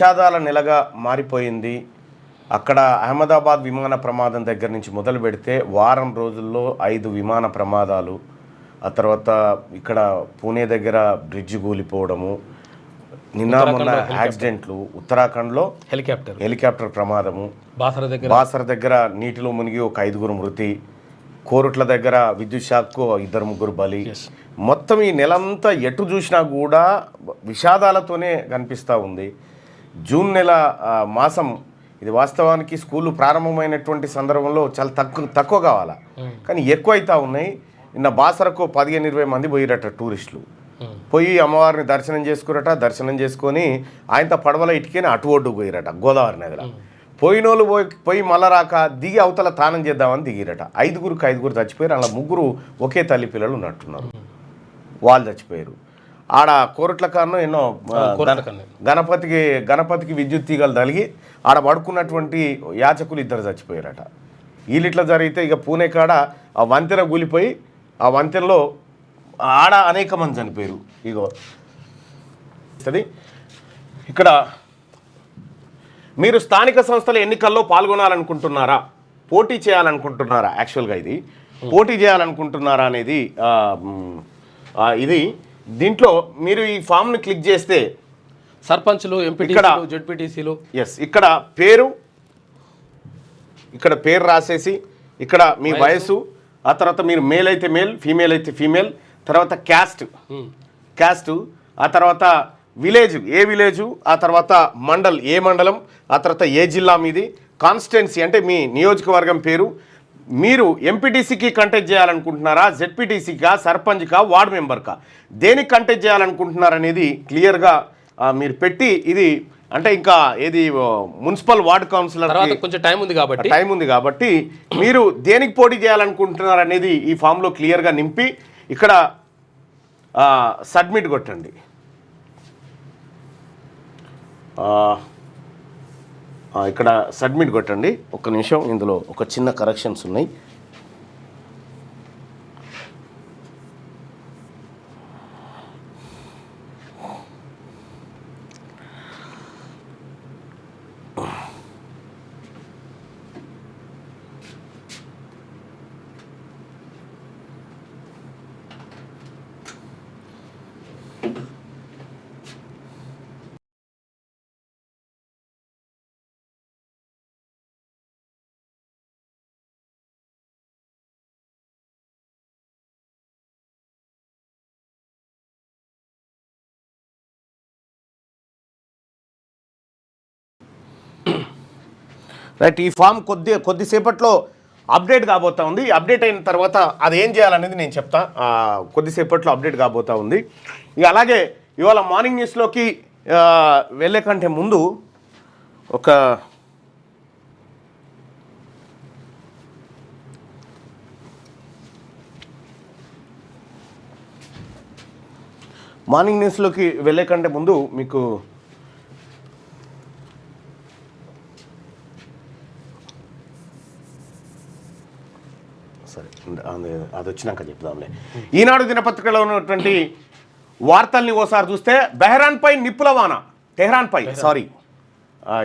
విషాదాల నెలగా మారిపోయింది. అక్కడ అహ్మదాబాద్ విమాన ప్రమాదం దగ్గర నుంచి మొదలు పెడితే వారం రోజుల్లో 5 విమాన ప్రమాదాలు, ఆ తర్వాత ఇక్కడ పూణే దగ్గర బ్రిడ్జ్ కూలిపోవడము, నిన్న మొన్న యాక్సిడెంట్లు, ఉత్తరాఖండ్లో హెలికాప్టర్ ప్రమాదము, బాసర దగ్గర నీటిలో మునిగి ఒక 5గురు మృతి, కోరుట్ల దగ్గర విద్యుత్ షాక్కు 2-3 బలి. మొత్తం ఈ నెలంతా ఎటు చూసినా కూడా విషాదాలతోనే కనిపిస్తూ ఉంది. జూన్ నెల మాసం ఇది వాస్తవానికి స్కూళ్ళు ప్రారంభమైనటువంటి సందర్భంలో చాలా తక్కువ కావాలా, కానీ ఎక్కువ అవుతా ఉన్నాయి. నిన్న బాసరకు 15-20 మంది పోయిరట టూరిస్టులు. పోయి అమ్మవారిని దర్శనం చేసుకురట. దర్శనం చేసుకొని ఆయనతో పడవల ఇటుకని అటు ఒడ్డు పోయిరట గోదావరి నదిలో. పోయినోళ్ళు పోయి మళ్ళా రాక దిగి అవతల తానం చేద్దామని దిగిరట. 5గురు చచ్చిపోయారు. అలా 3 ఒకే తల్లి పిల్లలు ఉన్నట్టున్నారు, వాళ్ళు చచ్చిపోయారు. ఆడ కోరట్ల కారణం ఎన్నో గణపతికి విద్యుత్ తీగలు తగిలి ఆడ పడుకున్నటువంటి యాచకులు 2 చచ్చిపోయారట. వీళ్ళిట్లా జరిగితే ఇక పూణే కాడ ఆ వంతెన కూలిపోయి ఆ వంతెనలో ఆడ అనేక మంది చనిపోయారు. ఇగో ఇక్కడ మీరు స్థానిక సంస్థల ఎన్నికల్లో పాల్గొనాలనుకుంటున్నారా, పోటీ చేయాలనుకుంటున్నారా? యాక్చువల్గా ఇది పోటీ చేయాలనుకుంటున్నారా అనేది ఇది. దీంట్లో మీరు ఈ ఫామ్ని క్లిక్ చేస్తే సర్పంచ్లు, ఎంపీటీసీలు, జెడ్పీటీసీలు, ఇక్కడ పేరు రాసేసి ఇక్కడ మీ వయసు, ఆ తర్వాత మీరు మేల్ అయితే మేల్, ఫీమేల్ అయితే ఫీమేల్, తర్వాత క్యాస్ట్, ఆ తర్వాత విలేజ్ ఏ విలేజు, ఆ తర్వాత మండల్ ఏ మండలం, ఆ తర్వాత ఏ జిల్లా మీది, కాన్స్టిట్యున్సీ అంటే మీ నియోజకవర్గం పేరు, మీరు ఎంపీటీసీకి కంటెస్ట్ చేయాలనుకుంటున్నారా, జెడ్పీటీసీకా, సర్పంచ్కా, వార్డు మెంబర్కా, దేనికి కంటెస్ట్ చేయాలనుకుంటున్నారనేది క్లియర్గా మీరు పెట్టి, ఇది అంటే ఇంకా ఏది మున్సిపల్ వార్డు కౌన్సిలర్ కొంచెం టైం ఉంది కాబట్టి మీరు దేనికి పోటీ చేయాలనుకుంటున్నారనేది ఈ ఫామ్లో క్లియర్గా నింపి ఇక్కడ సబ్మిట్ కొట్టండి. ఇక్కడ సబ్మిట్ కొట్టండి. ఒక్క నిమిషం, ఇందులో ఒక చిన్న కరెక్షన్స్ ఉన్నాయి. రైట్, ఈ ఫామ్ కొద్దిసేపట్లో అప్డేట్ కాబోతా ఉంది. అప్డేట్ అయిన తర్వాత అది ఏం చేయాలనేది నేను చెప్తా. కొద్దిసేపట్లో అప్డేట్ కాబోతా ఉంది. ఇక అలాగే ఇవాళ మార్నింగ్ న్యూస్లోకి వెళ్ళే కంటే ముందు ఒక మీకు సరే అది వచ్చినాక చెప్దాంలే. ఈనాడు దినపత్రికలో ఉన్నటువంటి వార్తల్ని ఓసారి చూస్తే బెహ్రాన్పై నిప్పుల వాన, టెహ్రాన్పై సారీ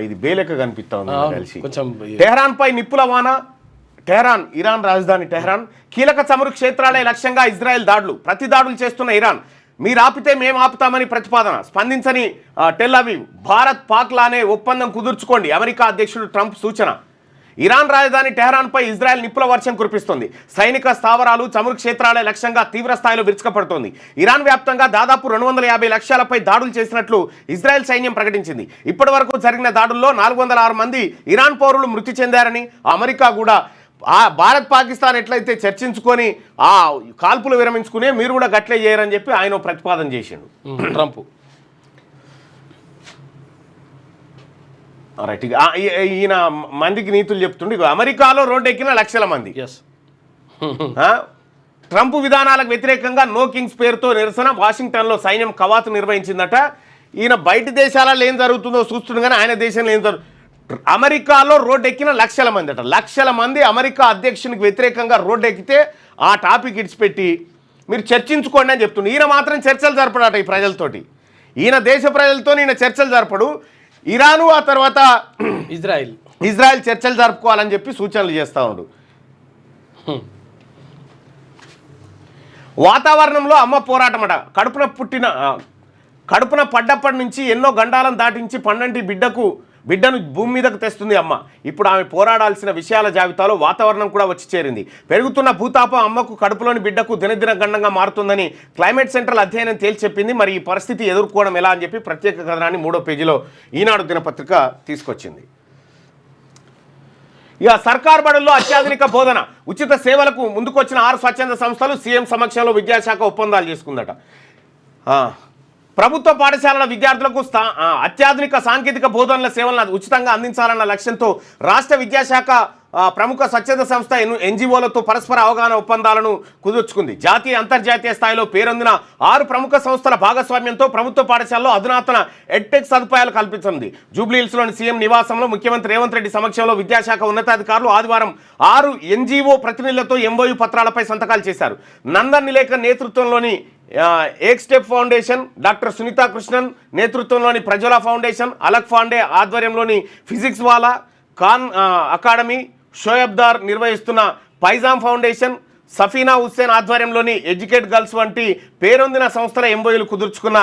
ఇది బేలెక్క కనిపిస్తా ఉంది కలిసి. టెహ్రాన్పై నిప్పుల వాన, టెహ్రాన్ ఇరాన్ రాజధాని టెహ్రాన్. కీలక చమురు క్షేత్రాలే లక్ష్యంగా ఇజ్రాయెల్ దాడులు, ప్రతి దాడులు చేస్తున్న ఇరాన్. మీరు ఆపితే మేము ఆపుతామని ప్రతిపాదన. స్పందించని టెల్ అవీవ్. భారత్ పాక్ లానే ఒప్పందం కుదుర్చుకోండి, అమెరికా అధ్యక్షుడు ట్రంప్ సూచన. ఇరాన్ రాజధాని టెహ్రాన్పై ఇజ్రాయెల్ నిప్పుల వర్షం కురిపిస్తుంది. సైనిక స్థావరాలు, చమురు క్షేత్రాలే లక్ష్యంగా తీవ్ర స్థాయిలో విరుచుకపడుతోంది. ఇరాన్ వ్యాప్తంగా దాదాపు 250 లక్ష్యాలపై దాడులు చేసినట్లు ఇజ్రాయెల్ సైన్యం ప్రకటించింది. ఇప్పటి వరకు జరిగిన దాడుల్లో 406 మంది ఇరాన్ పౌరులు మృతి చెందారని, అమెరికా కూడా భారత్ పాకిస్తాన్ ఎట్లయితే చర్చించుకొని ఆ కాల్పులు విరమించుకునే మీరు కూడా గట్లే చేయరని చెప్పి ఆయన ప్రతిపాదన చేసిండు ట్రంప్. రైట్, ఈయన మందికి నీతులు చెప్తుండే. అమెరికాలో రోడ్డు ఎక్కిన లక్షల మంది. ట్రంప్ విధానాలకు వ్యతిరేకంగా నో కింగ్స్ పేరుతో నిరసన. వాషింగ్టన్లో సైన్యం కవాతు నిర్వహించిందట. ఈయన బయట దేశాలలో ఏం జరుగుతుందో చూస్తుంది కానీ ఆయన దేశంలో ఏం జరుగుతుంది. అమెరికాలో రోడ్డు ఎక్కిన లక్షల మంది అట. లక్షల మంది అమెరికా అధ్యక్షునికి వ్యతిరేకంగా రోడ్డు ఎక్కితే ఆ టాపిక్ ఇడిచిపెట్టి మీరు చర్చించుకోండి అని చెప్తుంది. ఈయన మాత్రం చర్చలు జరపడట ఈ ప్రజలతోటి. ఈయన దేశ ప్రజలతో ఈయన చర్చలు జరపడు. ఇరాను ఆ తర్వాత ఇజ్రాయెల్ చర్చలు జరుపుకోవాలని చెప్పి సూచనలు చేస్తూ ఉండు. వాతావరణంలో అమ్మ పోరాటమట. కడుపున పడ్డప్పటి నుంచి ఎన్నో గండాలను దాటించి పండంటి బిడ్డను భూమి మీదకు తెస్తుంది అమ్మ. ఇప్పుడు ఆమె పోరాడాల్సిన విషయాల జాబితాలో వాతావరణం కూడా వచ్చి చేరింది. పెరుగుతున్న భూతాపం అమ్మకు కడుపులోని బిడ్డకు దినదిన గండంగా మారుతుందని క్లైమేట్ సెంట్రల్ అధ్యయనం తేల్చెప్పింది. మరి ఈ పరిస్థితి ఎదుర్కోవడం ఎలా అని చెప్పి ప్రత్యేక కథనాన్ని 3వ పేజీలో ఈనాడు దినపత్రిక తీసుకొచ్చింది. ఇక సర్కార్ బడుల్లో అత్యాధునిక బోధన ఉచిత సేవలకు ముందుకొచ్చిన 6 స్వచ్ఛంద సంస్థలు సీఎం సమక్షంలో విద్యాశాఖ ఒప్పందాలు చేసుకుందట. ప్రభుత్వ పాఠశాలల విద్యార్థులకు అత్యాధునిక సాంకేతిక బోధనల సేవలను ఉచితంగా అందించాలన్న లక్ష్యంతో రాష్ట్ర విద్యాశాఖ ప్రముఖ స్వచ్ఛంద సంస్థ ఎన్జిఓలతో పరస్పర అవగాహన ఒప్పందాలను కుదుర్చుకుంది. జాతీయ అంతర్జాతీయ స్థాయిలో పేరొందిన 6 ప్రముఖ సంస్థల భాగస్వామ్యంతో ప్రభుత్వ పాఠశాలలో అధునాతన ఎడ్టెక్ సదుపాయాలు కల్పించింది. జూబ్లీహిల్స్లోని సీఎం నివాసంలో ముఖ్యమంత్రి రేవంత్ రెడ్డి సమక్షంలో విద్యాశాఖ ఉన్నతాధికారులు ఆదివారం 6 ఎన్జిఓ ప్రతినిధులతో ఎంఓయూ పత్రాలపై సంతకాలు చేశారు. నందన్ నిలేకర్ నేతృత్వంలోని Ek Step Foundation, doctor Sunitha Krishnan నేతృత్వంలోని ప్రజ్వల ఫౌండేషన్, అలక్ ఫాండే ఆధ్వర్యంలోని physics Wallah Khan Academy, Shoaibdar నిర్వహిస్తున్న పైజామ్ ఫౌండేషన్, సఫీనా హుస్సేన్ ఆధ్వర్యంలోని ఎడ్యుకేట్ గర్ల్స్ వంటి పేరొందిన సంస్థల ఎంఓయూలు కుదుర్చుకున్న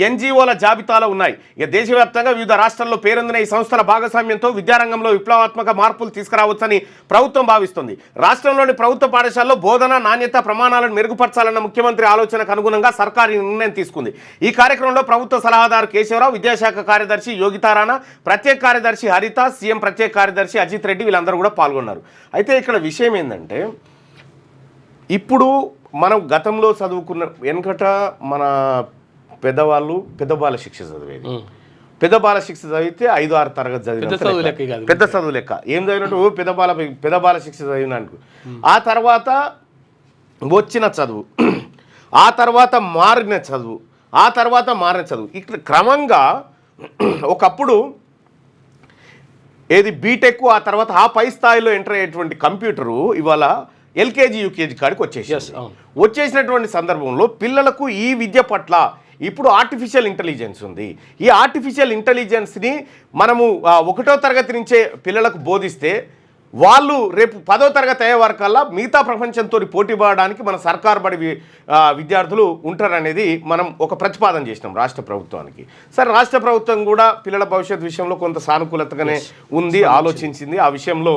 ఎన్జిఓల జాబితాలో ఉన్నాయి. ఇక దేశవ్యాప్తంగా వివిధ రాష్ట్రాల్లో పేరొందిన ఈ సంస్థల భాగస్వామ్యంతో విద్యారంగంలో విప్లవాత్మక మార్పులు తీసుకురావచ్చని ప్రభుత్వం భావిస్తుంది. రాష్ట్రంలోని ప్రభుత్వ పాఠశాలలో బోధన నాణ్యత ప్రమాణాలను మెరుగుపరచాలన్న ముఖ్యమంత్రి ఆలోచనకు అనుగుణంగా సర్కారు నిర్ణయం తీసుకుంది. ఈ కార్యక్రమంలో ప్రభుత్వ సలహాదారు కేశవరావు, విద్యాశాఖ కార్యదర్శి యోగితారాణా, ప్రత్యేక కార్యదర్శి హరిత, సీఎం ప్రత్యేక కార్యదర్శి అజిత్ రెడ్డి వీళ్ళందరూ కూడా పాల్గొన్నారు. అయితే ఇక్కడ విషయం ఏంటంటే, ఇప్పుడు మనం గతంలో చదువుకున్న వెనకట మన పెద్దవాళ్ళు పెద్ద బాల శిక్ష చదివేది. పెద్ద బాల శిక్ష చదివితే 5-6 తరగతి చదివిన పెద్ద చదువు లెక్క. ఏం చదివినట్టు పెద్ద బాల శిక్ష చదివినాను. ఆ తర్వాత వచ్చిన చదువు, ఆ తర్వాత మారిన చదువు, ఇక్కడ క్రమంగా ఒకప్పుడు ఏది బీటెక్, ఆ తర్వాత ఆ పై స్థాయిలో ఎంటర్ అయ్యేటువంటి కంప్యూటరు ఇవాళ ఎల్కేజీ యూకేజీ కాడికి వచ్చేసినటువంటి సందర్భంలో పిల్లలకు ఈ విద్య పట్ల ఇప్పుడు ఆర్టిఫిషియల్ ఇంటెలిజెన్స్ ఉంది. ఈ ఆర్టిఫిషియల్ ఇంటెలిజెన్స్ని మనము 1వ తరగతి నుంచే పిల్లలకు బోధిస్తే వాళ్ళు రేపు 10వ తరగతి అయ్యే వరకల్లా మిగతా ప్రపంచంతో పోటీ పడడానికి మన సర్కార్ బడి విద్యార్థులు ఉంటారనేది మనం ఒక ప్రతిపాదన చేసినాం రాష్ట్ర ప్రభుత్వానికి. సరే, రాష్ట్ర ప్రభుత్వం కూడా పిల్లల భవిష్యత్ విషయంలో కొంత సానుకూలతగానే ఉంది, ఆలోచించింది. ఆ విషయంలో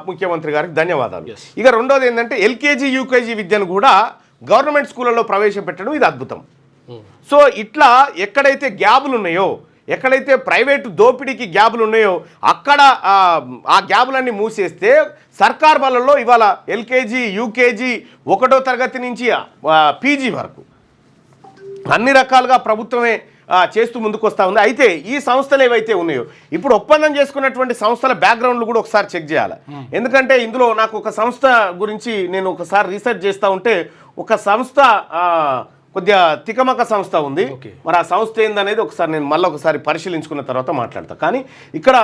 ముఖ్యమంత్రి గారికి ధన్యవాదాలు. ఇక రెండోది ఏంటంటే ఎల్కేజీ యూకేజీ విద్యను కూడా గవర్నమెంట్ స్కూళ్ళలో ప్రవేశపెట్టడం ఇది అద్భుతం. సో ఇట్లా ఎక్కడైతే గ్యాబులు ఉన్నాయో, ఎక్కడైతే ప్రైవేటు దోపిడీకి గ్యాబులు ఉన్నాయో అక్కడ ఆ గ్యాబులన్నీ మూసేస్తే సర్కార్ బళ్ళల్లో ఇవాళ ఎల్కేజీ యూకేజీ 1వ తరగతి నుంచి పీజీ వరకు అన్ని రకాలుగా ప్రభుత్వమే చేస్తూ ముందుకు వస్తూ ఉంది. అయితే ఈ సంస్థలు ఏవైతే ఉన్నాయో ఇప్పుడు ఒప్పందం చేసుకున్నటువంటి సంస్థల బ్యాక్గ్రౌండ్లు కూడా ఒకసారి చెక్ చేయాలి. ఎందుకంటే ఇందులో నాకు ఒక సంస్థ గురించి నేను ఒకసారి రీసెర్చ్ చేస్తూ ఉంటే ఒక సంస్థ కొద్దిగా తికమక సంస్థ ఉంది. మరి ఆ సంస్థ ఏందనేది ఒకసారి నేను మళ్ళీ ఒకసారి పరిశీలించుకున్న తర్వాత మాట్లాడతా. కానీ ఇక్కడ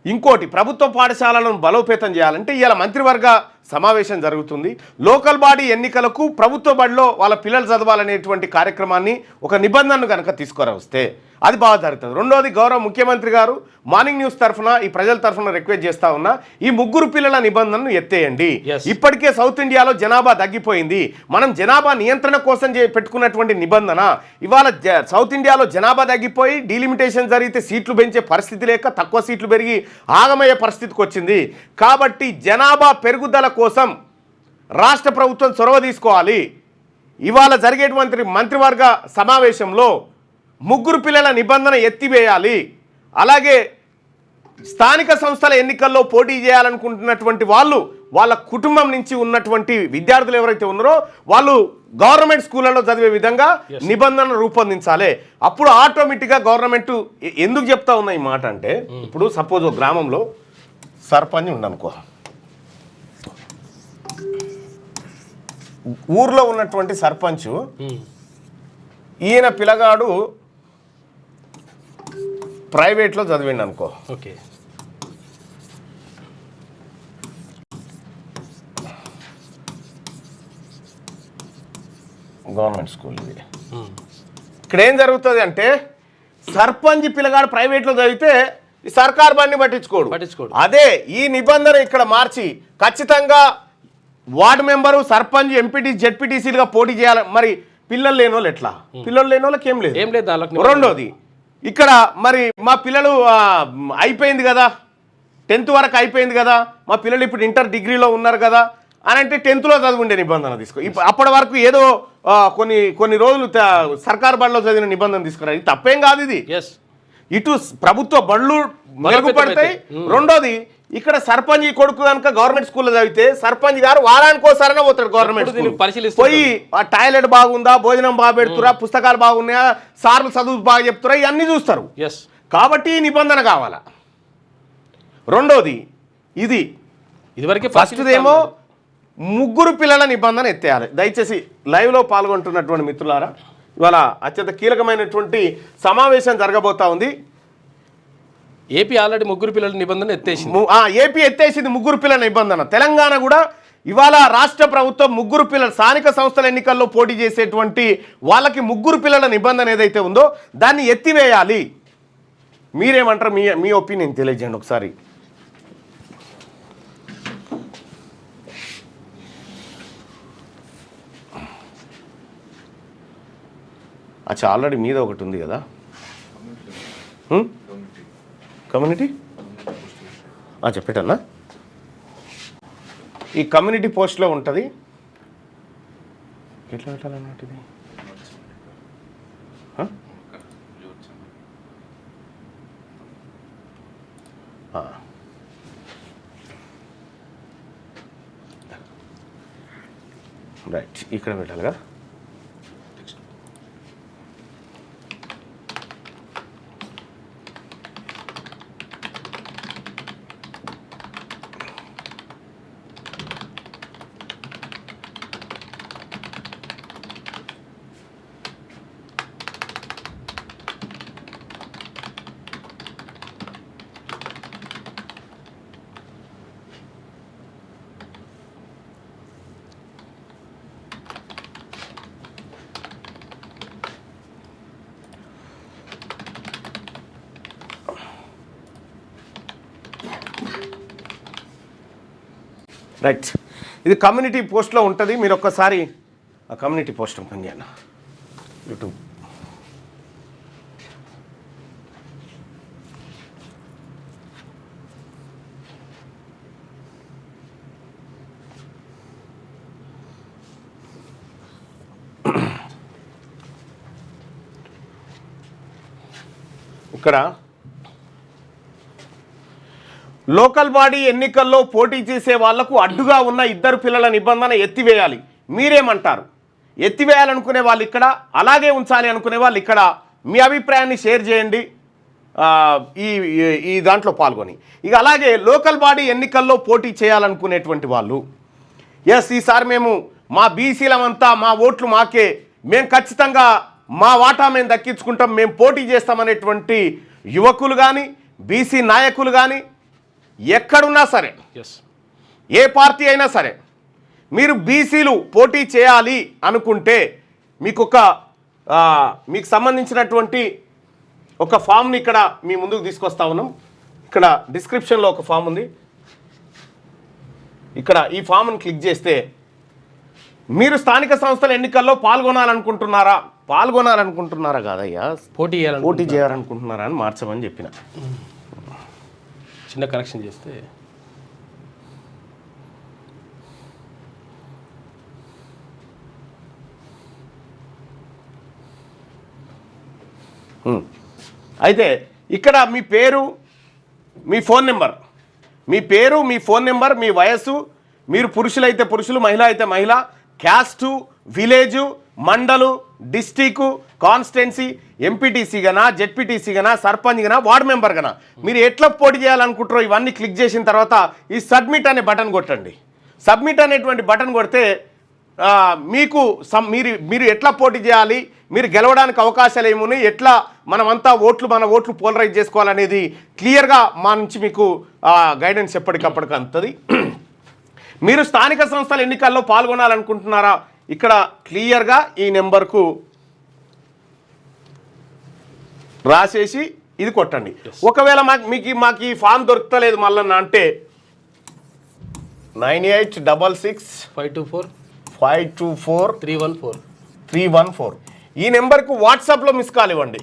ఇంకోటి, ప్రభుత్వ పాఠశాలను బలోపేతం చేయాలంటే ఇవాళ మంత్రివర్గ సమావేశం జరుగుతుంది. లోకల్ బాడీ ఎన్నికలకు ప్రభుత్వ బడిలో వాళ్ళ పిల్లలు చదవాలనేటువంటి కార్యక్రమాన్ని ఒక నిబంధనను కనుక తీసుకురావస్తే అది బాగా జరుగుతుంది. రెండోది, గౌరవ ముఖ్యమంత్రి గారు మార్నింగ్ న్యూస్ తరఫున ఈ ప్రజల తరఫున రిక్వెస్ట్ చేస్తా ఉన్నా, ఈ 3 పిల్లల నిబంధనను ఎత్తేయండి. ఇప్పటికే సౌత్ ఇండియాలో జనాభా తగ్గిపోయింది. మనం జనాభా నియంత్రణ కోసం పెట్టుకున్నటువంటి నిబంధన ఇవాళ సౌత్ ఇండియాలో జనాభా తగ్గిపోయి డీలిమిటేషన్ జరిగితే సీట్లు పెంచే పరిస్థితి లేక తక్కువ సీట్లు పెరిగి ఆగమయ్యే పరిస్థితికి వచ్చింది. కాబట్టి జనాభా పెరుగుదల కోసం రాష్ట్ర ప్రభుత్వం చొరవ తీసుకోవాలి. ఇవాళ జరిగేటువంటి మంత్రివర్గ సమావేశంలో 3 పిల్లల నిబంధన ఎత్తివేయాలి. అలాగే స్థానిక సంస్థల ఎన్నికల్లో పోటీ చేయాలనుకుంటున్నటువంటి వాళ్ళ కుటుంబం నుంచి ఉన్నటువంటి విద్యార్థులు ఎవరైతే ఉన్నారో వాళ్ళు గవర్నమెంట్ స్కూళ్ళలో చదివే విధంగా నిబంధనలు రూపొందించాలి. అప్పుడు ఆటోమేటిక్గా గవర్నమెంట్ ఎందుకు చెప్తా ఉన్నా ఈ మాట అంటే, ఇప్పుడు సపోజ్ ఒక గ్రామంలో సర్పంచ్ ఉండనుకో, ఊర్లో ఉన్నటువంటి సర్పంచ్ ఈయన పిల్లగాడు ప్రైవేట్లో చదివిండి అనుకో, ఓకే, గవర్నమెంట్ స్కూల్ ఇది. ఇక్కడ ఏం జరుగుతుంది అంటే సర్పంచ్ పిల్లగాడు ప్రైవేట్లో చదివితే ఈ సర్కార్ బండి పట్టించుకోడు. అదే ఈ నిబంధన ఇక్కడ మార్చి ఖచ్చితంగా వార్డు మెంబరు సర్పంచ్ ఎంపీటీ జెడ్పీటీసీలుగా పోటీ చేయాలి. మరి పిల్లలు లేని వాళ్ళు ఎట్లా? పిల్లలు లేని వాళ్ళకి ఏం లేదు. రెండోది ఇక్కడ మరి మా పిల్లలు అయిపోయింది కదా, 10th వరకు అయిపోయింది కదా, మా పిల్లలు ఇప్పుడు ఇంటర్ డిగ్రీలో ఉన్నారు కదా అని అంటే 10thలో చదువుండే నిబంధన తీసుకో. అప్పటి వరకు ఏదో కొన్ని రోజులు సర్కార్ బడిలో చదివిన నిబంధన తీసుకున్నారు. ఇది తప్పేం కాదు. ఇది ఇటు ప్రభుత్వ బళ్ళు మెరుగుపడతాయి. రెండోది ఇక్కడ సర్పంచ్ కొడుకు కనుక గవర్నమెంట్ స్కూల్లో చదివితే సర్పంచ్ గారు వారానికి ఒకసారైనా పోతాడు గవర్నమెంట్ పోయి ఆ టాయిలెట్ బాగుందా, భోజనం బాగా పెడుతురా, పుస్తకాలు బాగున్నాయా, సార్లు చదువు బాగా చెప్తురా, ఇవన్నీ చూస్తారు. కాబట్టి ఈ నిబంధన కావాలా. రెండోది ఇదివరకు ఫస్ట్దేమో ముగ్గురు పిల్లల నిబంధన ఎత్తేయాలి. దయచేసి లైవ్లో పాల్గొంటున్నటువంటి మిత్రులారా, ఇవాళ అత్యంత కీలకమైనటువంటి సమావేశం జరగబోతా ఉంది. ఏపీ ఆల్రెడీ ముగ్గురు పిల్లల నిబంధన ఎత్తేసింది. ఏపీ ఎత్తేసింది ముగ్గురు పిల్లల నిబంధన. తెలంగాణ కూడా ఇవాళ రాష్ట్ర ప్రభుత్వం ముగ్గురు పిల్లల స్థానిక సంస్థల ఎన్నికల్లో పోటీ చేసేటువంటి వాళ్ళకి ముగ్గురు పిల్లల నిబంధన ఏదైతే ఉందో దాన్ని ఎత్తివేయాలి. మీరేమంటారు? మీ ఒపీనియన్ తెలియజేయండి ఒకసారి. అచ్చా, ఆల్రెడీ మీద ఒకటి ఉంది కదా కమ్యూనిటీ. చెప్పేటన్నా ఈ కమ్యూనిటీ పోస్ట్లో ఉంటుంది. ఎట్లా పెట్టాలన్నట్టు ఇది రైట్, ఇక్కడ పెట్టాలిగా. రైట్, ఇది కమ్యూనిటీ పోస్ట్లో ఉంటుంది. మీరు ఒక్కసారి ఆ కమ్యూనిటీ పోస్ట్ ఓపెన్ చేయండి యూట్యూబ్. ఇక్కడ లోకల్ బాడీ ఎన్నికల్లో పోటీ చేసే వాళ్లకు అడ్డుగా ఉన్న ఇద్దరు పిల్లల నిబంధన ఎత్తివేయాలి. మీరేమంటారు? ఎత్తివేయాలనుకునే వాళ్ళు ఇక్కడ, అలాగే ఉంచాలి అనుకునే వాళ్ళు ఇక్కడ. మీ అభిప్రాయాన్ని షేర్ చేయండి ఈ దాంట్లో పాల్గొని. ఇక అలాగే లోకల్ బాడీ ఎన్నికల్లో పోటీ చేయాలనుకునేటువంటి వాళ్ళు, ఈసారి మేము మా బీసీలమంతా మా ఓట్లు మాకే, మేము ఖచ్చితంగా మా వాటా మేము దక్కించుకుంటాం, మేము పోటీ చేస్తామనేటువంటి యువకులు కానీ బీసీ నాయకులు కానీ ఎక్కడున్నా సరే, ఏ పార్టీ అయినా సరే, మీరు బీసీలు పోటీ చేయాలి అనుకుంటే మీకు సంబంధించినటువంటి ఒక ఫామ్ని ఇక్కడ మీ ముందుకు తీసుకొస్తా ఉన్నాం. ఇక్కడ డిస్క్రిప్షన్లో ఒక ఫామ్ ఉంది. ఇక్కడ ఈ ఫామ్ని క్లిక్ చేస్తే మీరు స్థానిక సంస్థల ఎన్నికల్లో పాల్గొనాలనుకుంటున్నారా కాదయ్యా, పోటీ చేయాలనుకుంటున్నారా అని మార్చమని చెప్పిన. చిన్న కరెక్షన్ చేస్తే అయితే ఇక్కడ మీ పేరు, మీ ఫోన్ నెంబర్, మీ వయస్సు, మీరు పురుషులైతే పురుషులు, మహిళ అయితే మహిళ, క్యాస్టు, విలేజు, మండలు, డిస్టిక్, కాన్స్టిట్యున్సీ, ఎంపీటీసీ గనా, జెడ్పీటీసీ గనా, సర్పంచ్ గనా, వార్డు మెంబర్ గనా, మీరు ఎట్లా పోటీ చేయాలనుకుంటారో ఇవన్నీ క్లిక్ చేసిన తర్వాత ఈ సబ్మిట్ అనే బటన్ కొట్టండి. సబ్మిట్ అనేటువంటి బటన్ కొడితే మీకు మీరు ఎట్లా పోటీ చేయాలి, మీరు గెలవడానికి అవకాశాలు ఏమున్నాయి, ఎట్లా మన ఓట్లు పోలరైజ్ చేసుకోవాలనేది క్లియర్గా మా నుంచి మీకు గైడెన్స్ ఎప్పటికప్పటికి అందుతుంది. మీరు స్థానిక సంస్థల ఎన్నికల్లో పాల్గొనాలనుకుంటున్నారా, ఇక్కడ క్లియర్గా ఈ నెంబర్కు రాసేసి ఇది కొట్టండి. ఒకవేళ మాకు ఈ ఫామ్ దొరుకుతలేదు మళ్ళీ అంటే 9866 524 314 ఈ నెంబర్కు వాట్సాప్లో మిస్ కాల్ ఇవ్వండి.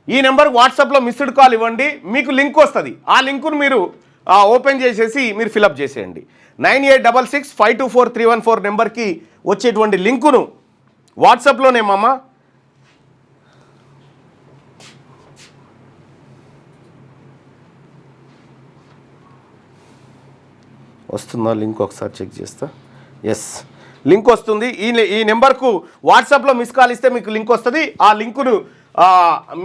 ఈ నెంబర్కి వాట్సాప్లో మిస్డ్ కాల్ ఇవ్వండి. మీకు లింక్ వస్తుంది. ఆ లింకును మీరు ఓపెన్ చేసేసి మీరు ఫిలప్ చేసేయండి. 9866 524 నెంబర్కి వచ్చేటువంటి లింకును వాట్సాప్లోనేమమ్మా వస్తుందా లింక్ ఒకసారి చెక్ చేస్తా. ఎస్, లింక్ వస్తుంది. ఈ నెంబర్కు వాట్సాప్లో మిస్ కాల్ ఇస్తే మీకు లింక్ వస్తుంది. ఆ లింకును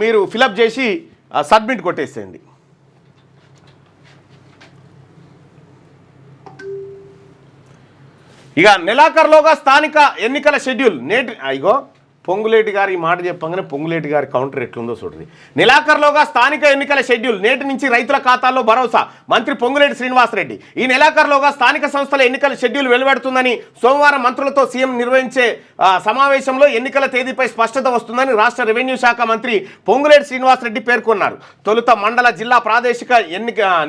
మీరు ఫిలప్ చేసి సబ్మిట్ కొట్టేసేయండి. ఇక నెలాఖరులోగా స్థానిక ఎన్నికల షెడ్యూల్ నేటి ఇగో పొంగులేటి గారు ఈ మాట చెప్పగానే పొంగులేటి గారి కౌంటర్ ఎట్లుందో చూడండి. నెలాఖరులోగా స్థానిక ఎన్నికల షెడ్యూల్ నేటి నుంచి రైతుల ఖాతాల్లో భరోసా మంత్రి పొంగులేటి శ్రీనివాసరెడ్డి. ఈ నెలాఖరులోగా స్థానిక సంస్థల ఎన్నికల షెడ్యూల్ వెలువడుతుందని సోమవారం మంత్రులతో సీఎం నిర్వహించే సమావేశంలో ఎన్నికల తేదీపై స్పష్టత వస్తుందని రాష్ట్ర రెవెన్యూ శాఖ మంత్రి పొంగులేటి శ్రీనివాసరెడ్డి పేర్కొన్నారు. తొలుత మండల, జిల్లా, ప్రాదేశిక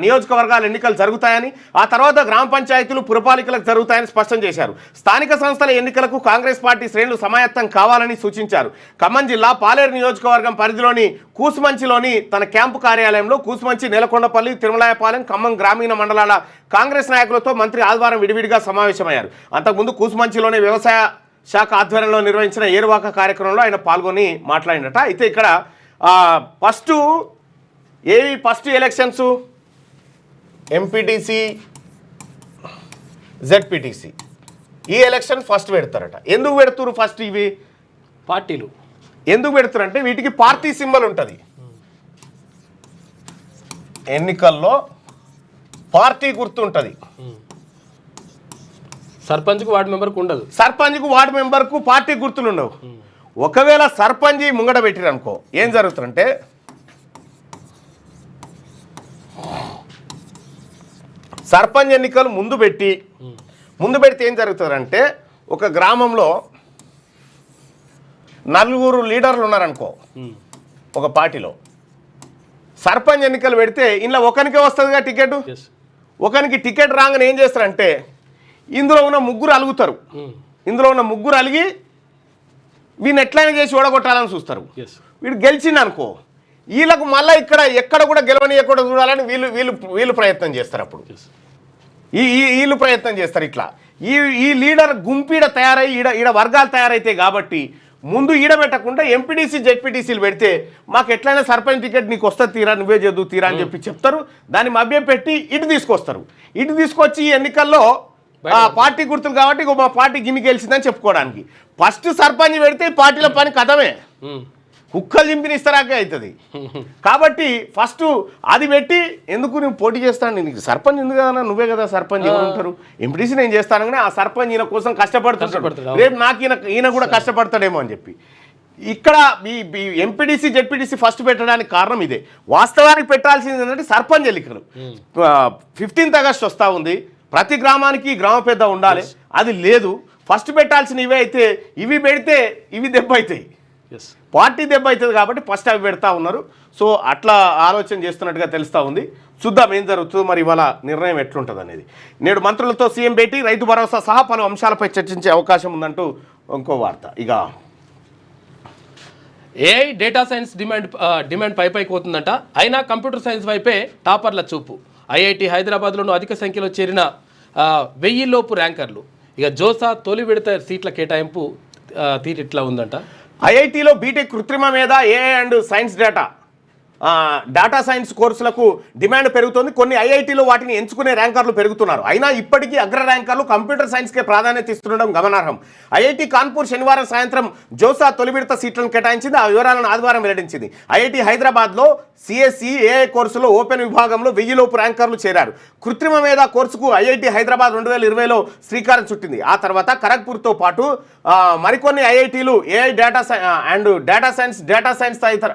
నియోజకవర్గాల ఎన్నికలు జరుగుతాయని, ఆ తర్వాత గ్రామ పంచాయతీలు, పురపాలికలకు జరుగుతాయని స్పష్టం చేశారు. స్థానిక సంస్థల ఎన్నికలకు కాంగ్రెస్ పార్టీ శ్రేణులు సమాయత్తం కావాలని సూచించారు. ఖమ్మం జిల్లా పాలేరు నియోజకవర్గం పరిధిలోని కూసుమంచిలోని తన క్యాంపు కార్యాలయంలో కూసుమంచి, నేలకొండపల్లి, తిరుమలాయపాలెం, ఖమ్మం గ్రామీణ మండలాల కాంగ్రెస్ నాయకులతో మంత్రి ఆదివారం విడివిడిగా సమావేశమయ్యారు. అంతకుముందు కూసుమంచిలోని వ్యవసాయ శాఖ ఆధ్వర్యంలో నిర్వహించిన ఏరువాక కార్యక్రమంలో ఆయన పాల్గొని మాట్లాడినట. అయితే ఇక్కడ ఫస్ట్ ఎలక్షన్స్ ఎంపీటీసీ, జెడ్పీటీసీ ఈ ఎలక్షన్ ఫస్ట్ పెడతారట. ఎందుకు పెడుతున్నారు ఫస్ట్? ఇవి పార్టీలు ఎందుకు పెడుతారంటే వీటికి పార్టీ సింబల్ ఉంటుంది. ఎన్నికల్లో పార్టీ గుర్తు ఉంటుంది. సర్పంచ్కు వార్డు మెంబర్కు ఉండదు. సర్పంచ్కు వార్డు మెంబర్కు పార్టీ గుర్తులు ఉండవు. ఒకవేళ సర్పంచ్ ముంగడ పెట్టిరనుకో ఏం జరుగుతుందంటే సర్పంచ్ ఎన్నికలు ముందు పెడితే ఏం జరుగుతుందంటే ఒక గ్రామంలో 4 లీడర్లు ఉన్నారనుకో ఒక పార్టీలో, సర్పంచ్ ఎన్నికలు పెడితే ఇంట్లో ఒకరికే వస్తుందిగా టికెట్. ఒకరికి టికెట్ రాగానే ఏం చేస్తారంటే ఇందులో ఉన్న ముగ్గురు అలుగుతారు. ఇందులో ఉన్న ముగ్గురు అలిగి వీడిని ఎట్లయినా చేసి ఓడగొట్టాలని చూస్తారు. వీడు గెలిచింది అనుకో, వీళ్ళకు మళ్ళీ ఎక్కడ కూడా గెలవనీయకుండా చూడాలని వీళ్ళు ప్రయత్నం చేస్తారు. అప్పుడు వీళ్ళు ప్రయత్నం చేస్తారు. ఇట్లా ఈ లీడర్ గుంపీడ తయారై ఈడ వర్గాలు తయారైతాయి కాబట్టి ముందు ఈడబెట్టకుండా ఎంపీటీసీ, జెడ్పీటీసీలు పెడితే మాకు ఎట్లయినా సర్పంచ్ టికెట్ నీకు వస్తుంది తీరా, నువ్వే చదువు తీరా అని చెప్పి చెప్తారు. దాన్ని మభ్యం పెట్టి ఇటు తీసుకొస్తారు. ఇటు తీసుకొచ్చి ఈ ఎన్నికల్లో పార్టీ గుర్తులు కాబట్టి మా పార్టీ గిన్ని గెలిచిందని చెప్పుకోవడానికి ఫస్ట్ సర్పంచ్ పెడితే పార్టీల పని కథమే, కుక్కలు చింపిన ఇస్తరాకే అవుతుంది. కాబట్టి ఫస్ట్ అది పెట్టి ఎందుకు నువ్వు పోటీ చేస్తాను, నీకు సర్పంచ్ ఎందుకు కదా, నువ్వే కదా సర్పంచ్, ఎవరు ఉంటారు, ఎంపీటీసీ నేను చేస్తాను కానీ ఆ సర్పంచ్ ఈయన కోసం కష్టపడుతుంటాడు, రేపు నాకు ఈయన కూడా కష్టపడతాడేమో అని చెప్పి ఇక్కడ ఈ ఎంపీటీసీ, జెడ్పీటీసీ ఫస్ట్ పెట్టడానికి కారణం ఇదే. వాస్తవానికి పెట్టాల్సింది ఏంటంటే సర్పంచ్ ఎన్నికలు 15th ఆగస్టు వస్తూ ఉంది. ప్రతి గ్రామానికి గ్రామ పెద్ద ఉండాలి, అది లేదు. ఫస్ట్ పెట్టాల్సిన ఇవే అయితే ఇవి పెడితే ఇవి దెబ్బ అవుతాయి, పార్టీ దెబ్బ అవుతుంది కాబట్టి ఫస్ట్ అవి పెడతా ఉన్నారు. సో అట్లా ఆలోచన చేస్తున్నట్టుగా తెలుస్తూ ఉంది. చూద్దాం ఏం జరుగుతుందో, మరి ఇవాళ నిర్ణయం ఎట్లుంటుంది అనేది. నేడు మంత్రులతో సీఎం భేటీ, రైతు భరోసా సహా పలు అంశాలపై చర్చించే అవకాశం ఉందంటూ ఇంకో వార్త. ఇక ఏఐ, డేటా సైన్స్ డిమాండ్ పైకి పోతుందంట. అయినా కంప్యూటర్ సైన్స్ వైపే టాపర్ల చూపు. ఐఐటి హైదరాబాద్లోనూ అధిక సంఖ్యలో చేరిన 1000 లోపు ర్యాంకర్లు. ఇక జోసా తొలి విడత సీట్ల కేటాయింపు తీరిట్లా ఉందంట. ఐఐటీలో బీటెక్ కృత్రిమ మీద AI and science data science కోర్సులకు డిమాండ్ పెరుగుతోంది. కొన్ని ఐఐటీలో వాటిని ఎంచుకునే ర్యాంకర్లు పెరుగుతున్నారు. అయినా ఇప్పటికీ అగ్ర ర్యాంకర్లు కంప్యూటర్ సైన్స్కే ప్రాధాన్యత ఇస్తుండడం గమనార్హం. ఐఐటి కాన్పూర్ శనివారం సాయంత్రం జోసా తొలి విడత సీట్లను కేటాయించింది. ఆ వివరాలను ఆదివారం వెల్లడించింది. ఐఐటి హైదరాబాద్లో సిఎస్సి ఏఐ కోర్సులో ఓపెన్ విభాగంలో 1000 లోపు ర్యాంకర్లు చేరారు. కృత్రిమ మీద కోర్సుకు ఐఐటి హైదరాబాద్ 2020లో శ్రీకారం చుట్టింది. ఆ తర్వాత ఖరగ్పూర్తో పాటు మరికొన్ని ఐఐటీలు ఏఐ డేటా సైన్స్ తదితర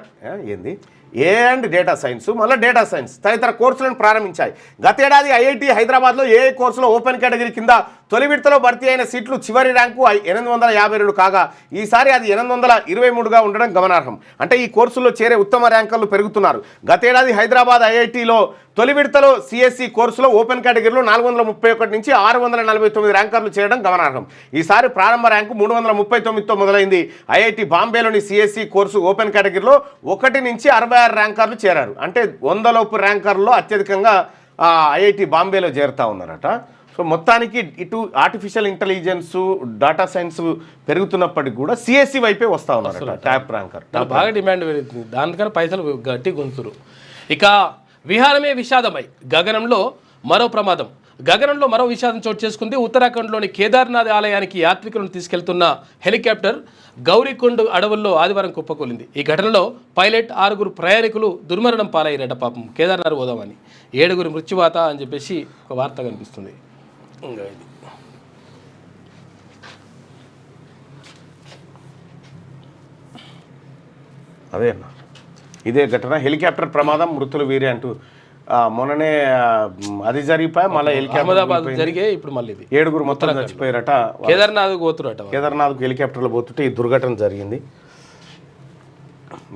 ఏంది ఏ అండ్ డేటా సైన్స్, మళ్ళీ డేటా సైన్స్ తదితర కోర్సులను ప్రారంభించాయి. గతేడాది ఐఐటి హైదరాబాద్లో ఏ కోర్సులో ఓపెన్ కేటగిరీ కింద తొలి విడతలో భర్తీ అయిన సీట్లు చివరి ర్యాంకు 852 కాగా ఈసారి అది 823గా ఉండడం గమనార్హం. అంటే ఈ కోర్సుల్లో చేరే ఉత్తమ ర్యాంకర్లు పెరుగుతున్నారు. గతేడాది హైదరాబాద్ ఐఐటిలో తొలి విడతలో సిఎస్సి కోర్సులో ఓపెన్ కేటగిరీలో 431 నుంచి 649 ర్యాంకర్లు చేరడం గమనార్హం. ఈసారి ప్రారంభ ర్యాంకు 339తో మొదలైంది. ఐఐటి బాంబేలోని సిఎస్సి కోర్సు ఓపెన్ కేటగిరీలో 1 నుంచి 66 ర్యాంకర్లు చేరారు. అంటే 100 లోపు ర్యాంకర్లో అత్యధికంగా ఐఐటి బాంబేలో చేరుతా ఉన్నారట. సో మొత్తానికి ఇటు ఆర్టిఫిషియల్ ఇంటెలిజెన్స్, డేటా సైన్స్ పెరుగుతున్నప్పటికి కూడా సిఎస్సి వైపే వస్తూ ఉన్నారు టాప్ ర్యాంకర్. బాగా డిమాండ్ పెరుగుతుంది, దానికన్నా పైసలు గట్టి గుంతురు. ఇక విహారమే విషాదమై గగనంలో మరో ప్రమాదం. గగనంలో మరో విషాదం చోటు చేసుకుంది. ఉత్తరాఖండ్లోని కేదార్నాథ్ ఆలయానికి యాత్రికులను తీసుకెళ్తున్న హెలికాప్టర్ గౌరీకొండ అడవుల్లో ఆదివారం కుప్పకూలింది. ఈ ఘటనలో పైలట్ 6 ప్రయాణికులు దుర్మరణం పాలయ్యారట. పాపం కేదార్నాథ్ పోదామని 7 మృత్యువాత అని చెప్పేసి ఒక వార్త కనిపిస్తుంది. ఇంకా ఇది అదే అన్న, ఇదే ఘటన హెలికాప్టర్ ప్రమాదం, మృతులు వీరే అంటూ మొన్ననే అది జరిగిపోయి మళ్ళీ అహ్మదాబాద్ జరిగే ఇప్పుడు మళ్ళీ 7 మొత్తం చచ్చిపోయారట. కేదార్నాథ్ పోతురట. కేదార్నాథ్కు హెలికాప్టర్లో పోతుంటే ఈ దుర్ఘటన జరిగింది.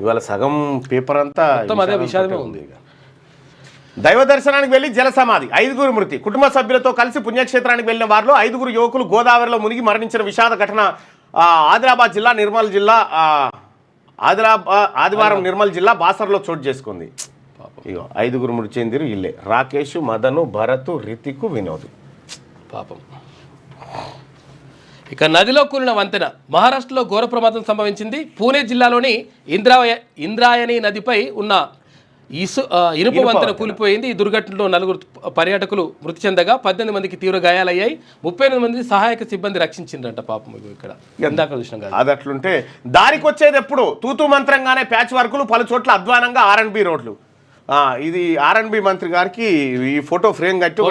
ఇవాళ సగం పేపర్ అంతా అదే విషాదమే ఉంది. దైవ దర్శనానికి వెళ్లి జల సమాధి, 5 మృతి. కుటుంబ సభ్యులతో కలిసి పుణ్యక్షేత్రానికి వెళ్లిన వారిలో 5 యువకులు గోదావరిలో మునిగి మరణించిన విషాద ఘటన ఆదిలాబాద్ జిల్లా నిర్మల్ జిల్లా ఆదివారం నిర్మల్ జిల్లా బాసర్లో చోటు చేసుకుంది. ఇగో 5 మృతి చెందిరు ఇల్లే రాకేష్, మదను, భరత్, రితిక్, వినోద్. పాపం. ఇక నదిలో కూలిన వంతెన. మహారాష్ట్రలో ఘోర ప్రమాదం సంభవించింది. పూణే జిల్లాలోని ఇంద్రాయణి నదిపై ఉన్న ఇనుప వంతెన కూలిపోయింది. ఈ దుర్ఘటనలో 4 పర్యాటకులు మృతి చెందగా 18 మందికి తీవ్ర గాయాలయ్యాయి. 38 మంది సహాయక సిబ్బంది రక్షించిందంట. పాపం ఇక్కడ ఇందాక చూసినాం కదా. అది అట్లుంటే దారికి వచ్చేది ఎప్పుడు తూతూ మంత్రంగానే ప్యాచ్ వర్కులు, పలు చోట్ల అధ్వానంగా R&B రోడ్లు. ఇది R&B మంత్రి గారికి ఈ ఫోటో ఫ్రేమ్ కట్టి